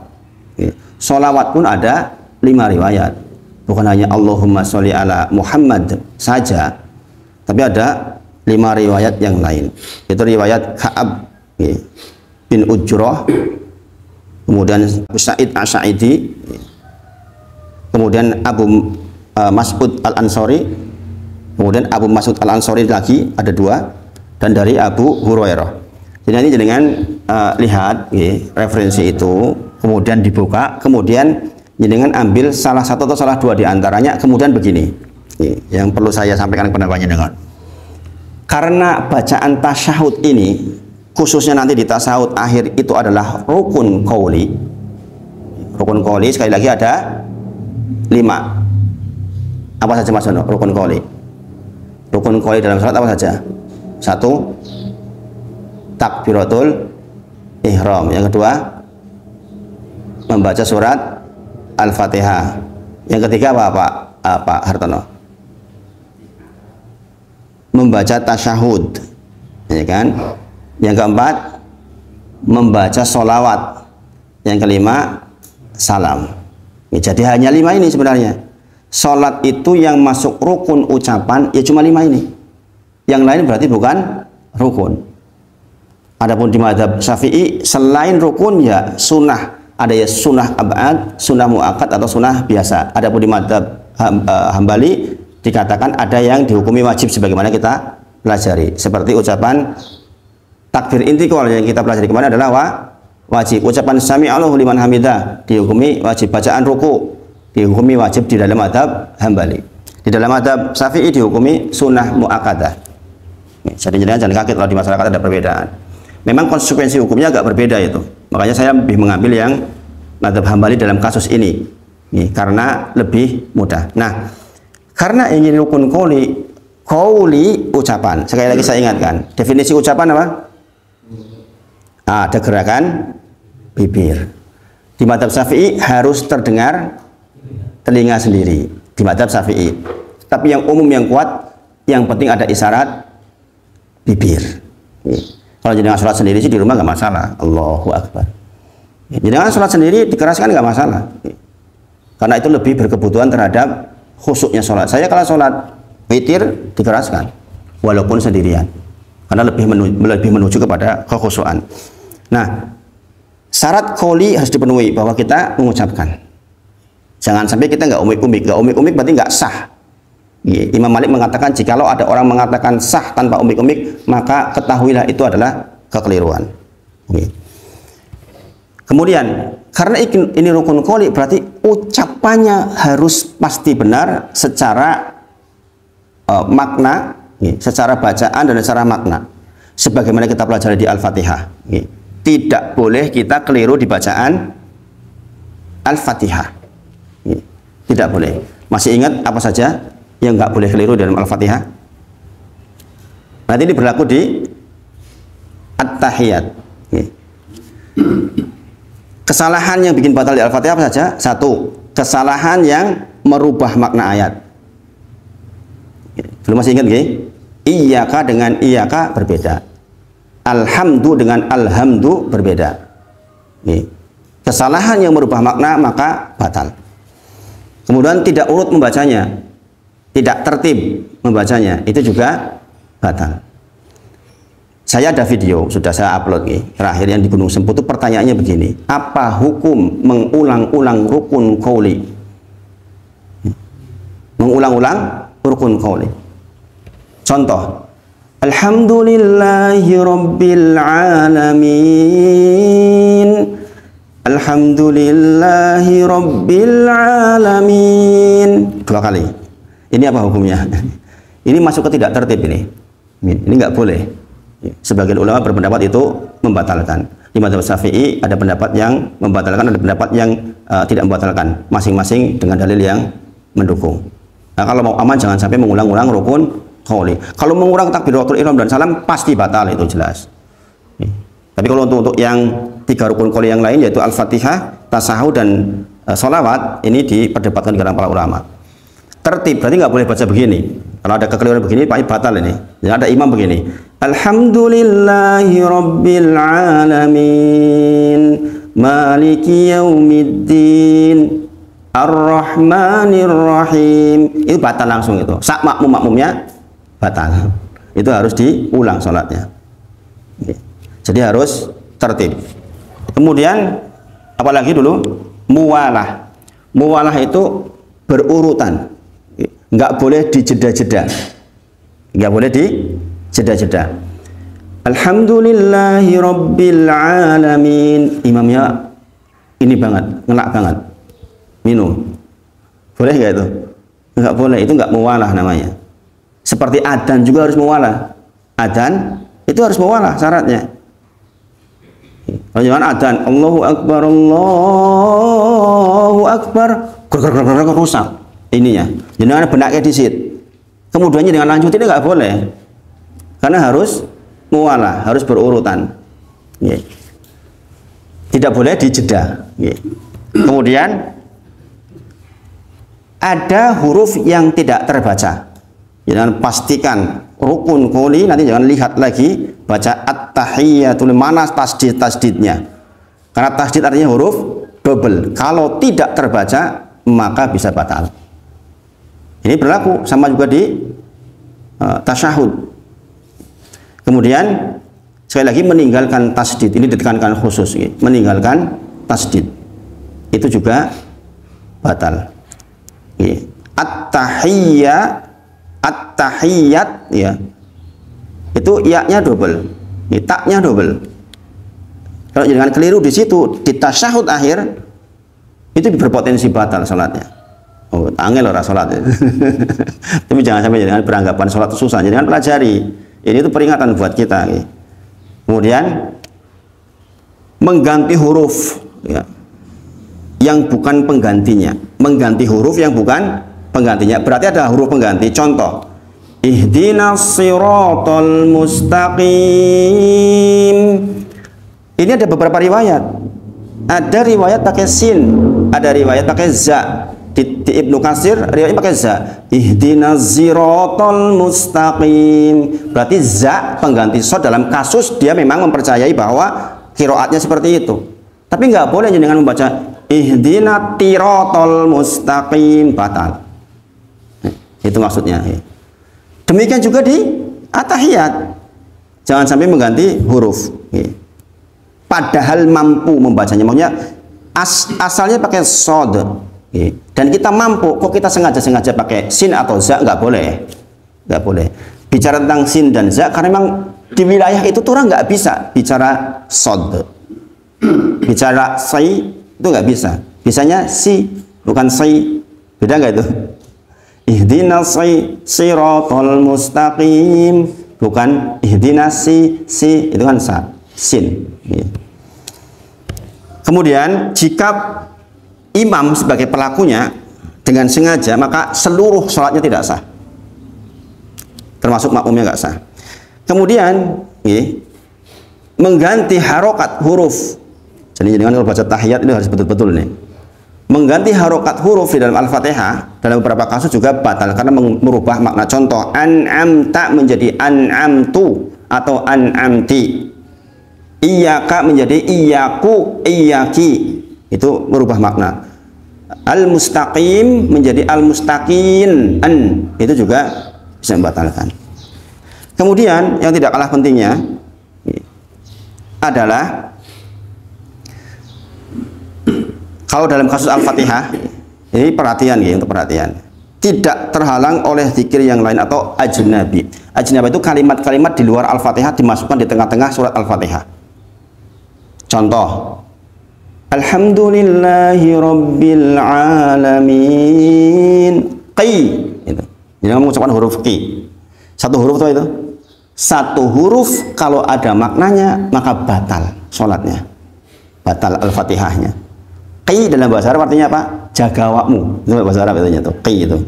Sholawat pun ada 5 riwayat. Bukan hanya Allahumma sholli ala Muhammad saja, tapi ada 5 riwayat yang lain. Itu riwayat Ka'ab bin Ujrah, kemudian Abu Sa'id Asy'idi, kemudian Abu Mas'ud Al-Ansari, kemudian Abu Mas'ud Al-Ansari lagi ada 2, dan dari Abu Hurairah. Jadi ini dengan lihat referensi itu, kemudian dibuka, kemudian dengan ambil salah satu atau salah 2 di antaranya, kemudian begini, yang perlu saya sampaikan kepada panjenengan. Karena bacaan tasyahud ini, khususnya nanti di tasyahud akhir itu adalah rukun qauli. Rukun qauli sekali lagi ada 5. Apa saja Mas Dono? Rukun qauli. Rukun qauli dalam salat apa saja? 1, takbiratul ihram. Yang kedua, membaca surat Al-Fatihah. Yang ketiga apa Pak Hartono? Membaca tasyahud, ya kan? Yang keempat, membaca sholawat. Yang kelima, salam. Ya, jadi hanya 5 ini sebenarnya. Sholat itu yang masuk rukun ucapan ya cuma 5 ini. Yang lain berarti bukan rukun. Adapun di mazhab Syafi'i selain rukun ya sunnah. Ada ya sunnah abad, sunnah muakkad atau sunnah biasa. Adapun di mazhab Hambali dikatakan ada yang dihukumi wajib sebagaimana kita pelajari. Seperti ucapan takbir intiqal yang kita pelajari kemarin adalah wajib. Ucapan sami Allahu liman hamidah dihukumi wajib. Bacaan ruku dihukumi wajib di dalam mazhab Hambali. Di dalam mazhab Syafi'i dihukumi sunnah muakkadah. Jadi jangan kaget kalau di masyarakat ada perbedaan. Memang konsekuensi hukumnya agak berbeda itu. Makanya saya lebih mengambil yang mazhab Hambali dalam kasus ini. Karena lebih mudah. Nah, karena ingin rukun qauli ucapan. Sekali lagi saya ingatkan, definisi ucapan apa? Ada gerakan bibir. Di mazhab Syafi'i harus terdengar telinga sendiri. Di mazhab Syafi'i. Tapi yang umum yang kuat, yang penting ada isyarat bibir. Kalau jenengan sholat sendiri sih di rumah nggak masalah. Allahu Akbar. Jenengan sholat sendiri dikeraskan nggak masalah. Karena itu lebih berkebutuhan terhadap khusyuknya sholat. Saya kalau sholat witir dikeraskan walaupun sendirian karena lebih menuju kepada kekhusyukan. Nah, syarat qauli harus dipenuhi bahwa kita mengucapkan. Jangan sampai kita nggak umik-umik. Nggak umik-umik berarti nggak sah. Imam Malik mengatakan jikalau ada orang mengatakan sah tanpa umik-umik, maka ketahuilah itu adalah kekeliruan. Kemudian karena ini rukun qauli berarti ucapannya harus pasti benar secara makna, secara bacaan dan secara makna. Sebagaimana kita pelajari di Al-Fatihah. Tidak boleh kita keliru di bacaan Al-Fatihah. Tidak boleh. Masih ingat apa saja yang nggak boleh keliru dalam Al-Fatihah? Nanti ini berlaku di At-Tahiyat. Kesalahan yang bikin batal di Al-Fatihah apa saja? 1. Kesalahan yang merubah makna ayat. Belum masih ingat nggih? Iyyaka dengan iyyaka berbeda. Alhamdu dengan alhamdu berbeda. Kesalahan yang merubah makna maka batal. Kemudian tidak urut membacanya, tidak tertib membacanya, itu juga batal. Saya ada video, sudah saya upload nih, terakhir yang di Gunung Semput itu pertanyaannya begini, apa hukum mengulang-ulang rukun qauli? Mengulang-ulang rukun qauli. Contoh, Alhamdulillahi Rabbil Alamin, Alhamdulillahi Rabbil Alamin, 2 kali. Ini apa hukumnya? Ini masuk ke tidak tertib ini nggak boleh. Sebagian ulama berpendapat itu membatalkan. Di mazhab Syafi'i ada pendapat yang membatalkan, ada pendapat yang tidak membatalkan. Masing-masing dengan dalil yang mendukung. Nah, kalau mau aman jangan sampai mengulang-ulang rukun qauli. Kalau mengulang takbiratul ihram dan salam pasti batal, itu jelas. Tapi kalau untuk yang 3 rukun qauli yang lain yaitu Al-Fatihah, tasyahud dan sholawat, ini diperdebatkan di kalangan para ulama. Tertib berarti nggak boleh baca begini. Kalau ada kekeliruan begini pasti batal ini. Jadi ada imam begini, Alhamdulillahi Rabbil Alamin, Maliki Yaumiddin, Ar-Rahmanir Rahim. Itu batal langsung itu. Sak makmum-makmumnya batal. Itu harus diulang sholatnya. Jadi harus tertib. Kemudian apalagi dulu muwalah. Muwalah itu berurutan. Nggak boleh dijeda-jeda, nggak boleh dijeda-jeda. Alhamdulillahi Rabbil Alamin, imamnya ini banget, ngelak banget, minum, boleh nggak itu? Nggak boleh, itu nggak muwalah namanya. Seperti adzan juga harus muwalah, adzan itu harus muwalah syaratnya. Kalau jangan adzan Allahu Akbar rusak ininya. Jangan benaknya disit. Kemudiannya dengan lanjut ini nggak boleh. Karena harus muwalah, harus berurutan. Tidak boleh dijeda. Kemudian ada huruf yang tidak terbaca. Jangan pastikan rukun qoli, nanti jangan lihat lagi baca at-tahiyyatul, mana tasdidnya. Karena tasdid artinya huruf double. Kalau tidak terbaca maka bisa batal. Ini berlaku sama juga di tasyahud. Kemudian sekali lagi meninggalkan tasdid, ini ditekankan khusus, meninggalkan tasdid itu juga batal. At-tahiyyat ya, itu ya-nya double, taknya double. Kalau jangan keliru di situ di tasyahud akhir itu berpotensi batal salatnya. Oh, angel orang salat. Tapi jangan sampai jangan beranggapan salat itu susah. Jangan pelajari. Ini itu peringatan buat kita. Kemudian mengganti huruf ya, yang bukan penggantinya, mengganti huruf yang bukan penggantinya. Berarti ada huruf pengganti. Contoh, ihdinas siratal mustaqim. Ini ada beberapa riwayat. Ada riwayat pakai sin, ada riwayat pakai za. Di Ibnu Katsir riwayatnya pakai za. Ihdinas siratal mustaqim. Berarti za pengganti shad dalam kasus dia memang mempercayai bahwa qiraatnya seperti itu. Tapi nggak boleh dengan membaca ihdinat siratal mustaqim, batal. Itu maksudnya. Demikian juga di at-tahiyyat. Jangan sampai mengganti huruf. Padahal mampu membacanya. Maksudnya asalnya pakai shad. Dan kita mampu, kok kita sengaja pakai sin atau za, nggak boleh. Nggak boleh. Bicara tentang sin dan za karena memang di wilayah itu tuh orang nggak bisa bicara shad. Bicara sai itu nggak bisa. Bisanya si, bukan sai. Beda nggak itu? Ihdinas siratal mustaqim, bukan ihdinas si itu kan sa, sin. Kemudian jika imam sebagai pelakunya dengan sengaja, maka seluruh sholatnya tidak sah, termasuk makmumnya nggak sah. Kemudian mengganti harokat huruf. Jadi dengan kalau baca tahiyat itu harus betul-betul nih. Mengganti harokat huruf di dalam Al-Fatihah dalam beberapa kasus juga batal karena merubah makna. Contoh, an'amta menjadi an'amtu atau an'amti. Iyyaka menjadi iyyaku, iyyaki. Itu merubah makna. Al-mustaqim menjadi al-mustaqin, itu juga bisa membatalkan. Kemudian yang tidak kalah pentingnya adalah kalau dalam kasus Al-Fatihah, ini perhatian ya, untuk perhatian, tidak terhalang oleh zikir yang lain atau ajnabi. Ajnabi itu kalimat-kalimat di luar Al-Fatihah dimasukkan di tengah-tengah surat Al-Fatihah. Contoh, alhamdulillahi rabbil alamin, qi itu. Jangan mengucapkan huruf qi. Satu huruf itu. Satu huruf kalau ada maknanya maka batal sholatnya, batal Al-Fatihahnya. Qi dalam bahasa Arab artinya apa? Jaga awakmu. Itu bahasa Arab itu, qi itu.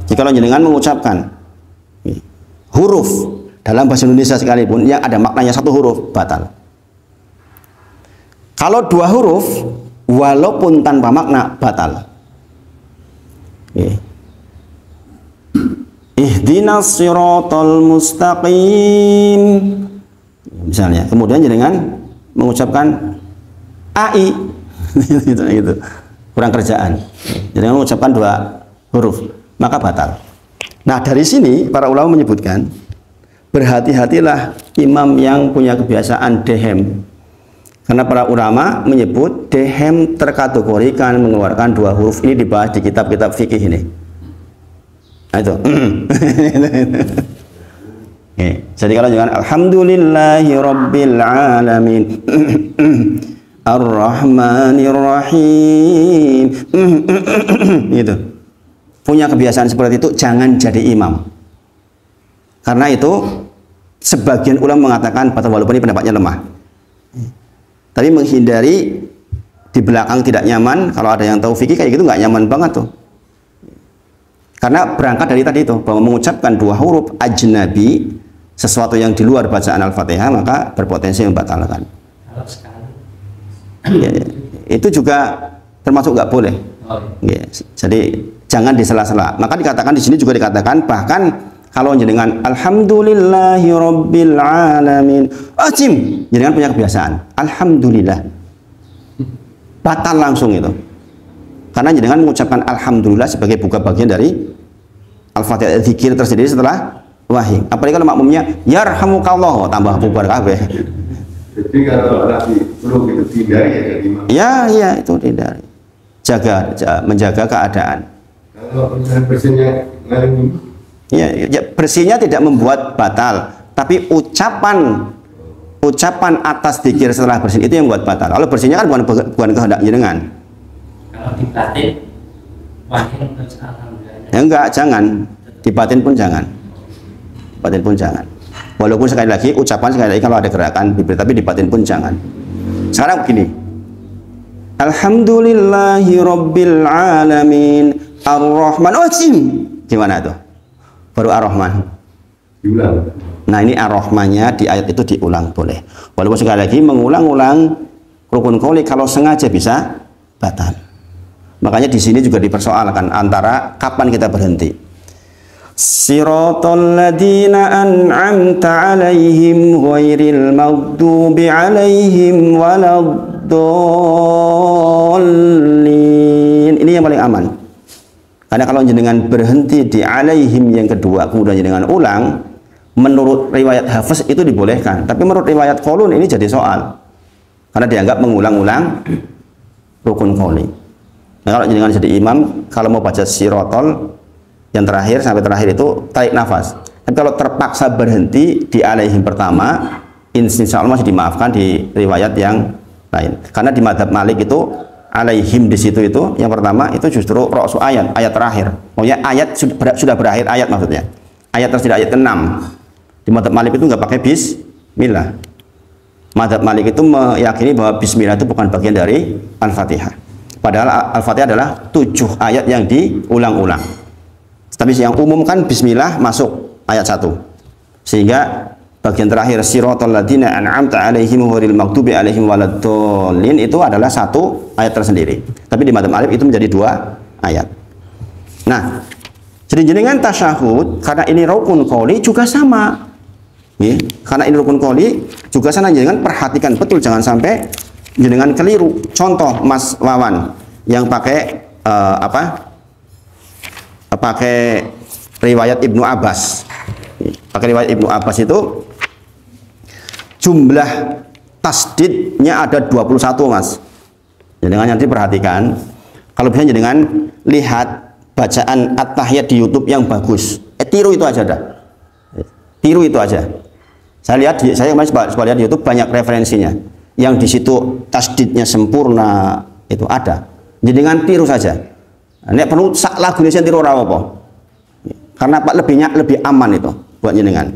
Jika jenengan mengucapkan huruf dalam bahasa Indonesia sekalipun yang ada maknanya satu huruf, batal. Kalau dua huruf walaupun tanpa makna, batal. Ihdinas siratal mustaqim misalnya, kemudian jenengan mengucapkan ai gitu. Kurang kerjaan. Jenengan mengucapkan dua huruf, maka batal. Nah, dari sini para ulama menyebutkan berhati-hatilah imam yang punya kebiasaan dehem. Karena para ulama menyebut dehem terkategorikan mengeluarkan dua huruf. Ini dibahas di kitab-kitab fikih ini. Nah, itu. Jadi kalau jangan alhamdulillahi rabbil alamin ar-rahmanir rahim gitu. Punya kebiasaan seperti itu, jangan jadi imam. Karena itu sebagian ulama mengatakan batal walaupun ini pendapatnya lemah. Tapi menghindari di belakang tidak nyaman, kalau ada yang tahu fikih kayak gitu nggak nyaman banget tuh. Karena berangkat dari tadi itu bahwa mengucapkan dua huruf ajnabi, sesuatu yang di luar bacaan Al-Fatihah, maka berpotensi membatalkan. Ya, itu juga termasuk nggak boleh. Ya, jadi jangan disela-sela. Maka dikatakan di sini juga dikatakan bahkan kalau jenengan alhamdulillahi rabbil alamin, jenengan punya kebiasaan alhamdulillah, batal langsung itu. Karena jenengan mengucapkan alhamdulillah sebagai buka bagian dari Al-Fatihah, zikir tersendiri setelah wahyi. Apalagi kalau makmumnya yarhamukallah, tambah bubar kabeh. Jadi kalau lagi perlu itu dihindari ya jadi ya itu dihindari. Menjaga keadaan. Kalau bersihnya ngalim, ya bersihnya tidak membuat batal, tapi ucapan atas zikir setelah bersih itu yang membuat batal. Kalau bersihnya kan bukan kehendak jenengan. Kalau di batin, wahyu alhamdulillah. Ya enggak, jangan. Di batin pun jangan. Batin pun jangan. Walaupun sekali lagi ucapan sekali lagi kalau ada gerakan bibir, tapi di batin pun jangan. Sekarang begini. Alhamdulillahi rabbil alamin ar-Rahman. Gimana tuh? Baru ar-Rahman. diulang. Nah, ini ar-Rahmannya di ayat itu diulang boleh. Walaupun sekali lagi mengulang-ulang rukun qouli kalau sengaja bisa batal. Makanya di sini juga dipersoalkan antara kapan kita berhenti. Siratal ladzina an'amta 'alaihim ghairil maghdubi 'alaihim waladdallin. Ini yang paling aman. Karena kalau jenengan berhenti di 'alaihim yang kedua kemudian jenengan ulang, menurut riwayat Hafiz itu dibolehkan. Tapi menurut riwayat Qulun ini jadi soal. Karena dianggap mengulang-ulang rukun qouli. Nah, kalau jenengan jadi imam, kalau mau baca sirotol yang terakhir sampai terakhir itu tarik nafas. Tapi kalau terpaksa berhenti di alaihim pertama, insya Allah masih dimaafkan di riwayat yang lain. Karena di madzhab Malik itu alaihim di situ itu yang pertama itu justru ra'su ayat terakhir. Pokoknya ayat sudah berakhir ayat maksudnya. Ayat tersebut ayat ke-6. Di madzhab Malik itu nggak pakai bismillah. Madzhab Malik itu meyakini bahwa bismillah itu bukan bagian dari Al-Fatihah. Padahal Al-Fatihah adalah 7 ayat yang diulang-ulang. Tapi yang umum kan bismillah masuk ayat 1. Sehingga bagian terakhir siratal ladzina an'amta 'alaihim ghairil maghdubi 'alaihim waladdallin itu adalah 1 ayat tersendiri. Tapi di madzhab Malik itu menjadi 2 ayat. Nah, jadi jenengan tasyahud karena ini rukun qouli juga sama. Nih, karena ini rukun qouli juga sana jenengan perhatikan betul jangan sampai jenengan keliru. Contoh Mas Wawan yang pakai pakai riwayat Ibnu Abbas. Pakai riwayat Ibnu Abbas itu jumlah tasdidnya ada 21, Mas. Jenengan nanti perhatikan. Kalau bisa jenengan lihat bacaan at-tahiyat di YouTube yang bagus. Tiru itu aja dah. Tiru itu aja. Saya kemarin lihat di YouTube banyak referensinya. Yang di situ tasdidnya sempurna itu ada. Jenengan tiru saja. Nek perlu sak lagune sing tiru ora apa. Karena Pak lebih aman itu buat jenengan.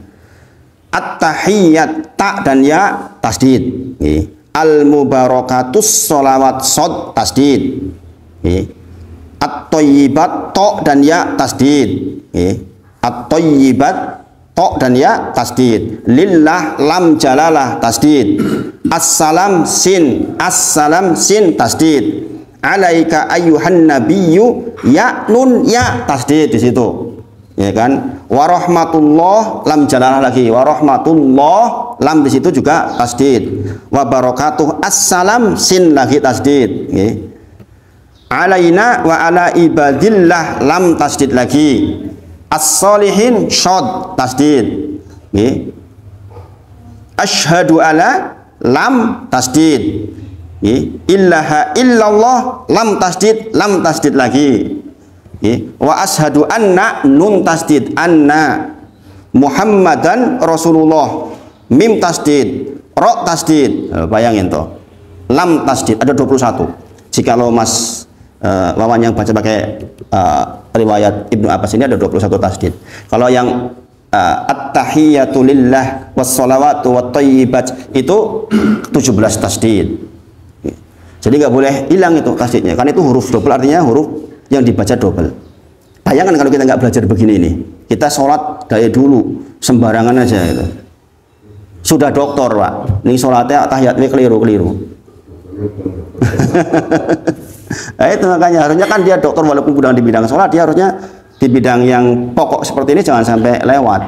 At-tahiyyat ta dan ya tasdid. Al-mubarakatus sholawat shad tasdid. At-thayyibat to dan ya tasdid. At-thayyibat to dan ya tasdid. Lillah lam jalalah tasdid. Assalam sin tasdid. Alaika ayyuhan nabiyyu ya nun ya tasdid di situ. Ya kan? Warahmatullah lam jalalah lagi. Warahmatullah lam di situ juga tasdid. Wa barakatuh assalam sin lagi tasdid. Nggih. Alaina wa ala ibadillah lam tasdid lagi. As-solihin shad tasdid. Nggih. Asyhadu ala lam tasdid. Illaha illallah lam tasdid lagi. Wa ashadu anna nun tasdid anna Muhammadan Rasulullah mim tasdid ro tasdid. Bayangin toh lam tasdid ada 21. Jikalau Mas Wawan yang baca pakai riwayat Ibnu Abbas ini ada 21 tasdid. Kalau yang at-tahiyatu lillah was-shalawatu wat-thayyibat itu 17 tasdid. Jadi nggak boleh hilang itu tasdidnya, karena itu huruf double, artinya huruf yang dibaca double. Bayangkan kalau kita nggak belajar begini nih, kita sholat dari dulu sembarangan aja itu. Sudah doktor Pak, ini sholatnya tahiyatnya keliru. Nah, itu makanya harusnya kan dia dokter walaupun kurang di bidang sholat, dia harusnya di bidang yang pokok seperti ini jangan sampai lewat.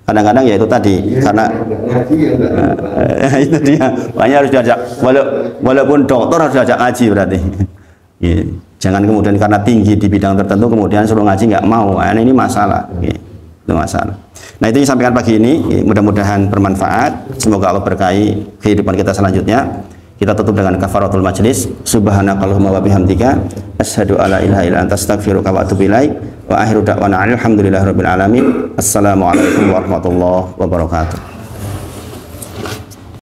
Kadang-kadang ya itu tadi karena itu dia, makanya harus diajak walaupun dokter harus diajak ngaji berarti. Ya, jangan kemudian karena tinggi di bidang tertentu kemudian suruh ngaji nggak mau. Nah, ini masalah. Ya, itu masalah. Nah, itu yang sampaikan pagi ini, mudah-mudahan bermanfaat. Semoga Allah berkahi kehidupan kita selanjutnya. Kita tutup dengan kafaratul majlis. Subhanakallahumma wa bihamdika asyhadu alla ilaha illa anta astaghfiruka wa atubu ilaik. Wa akhiru da'wana alhamdulillahirabbil alamin. Assalamualaikum warahmatullahi wabarakatuh.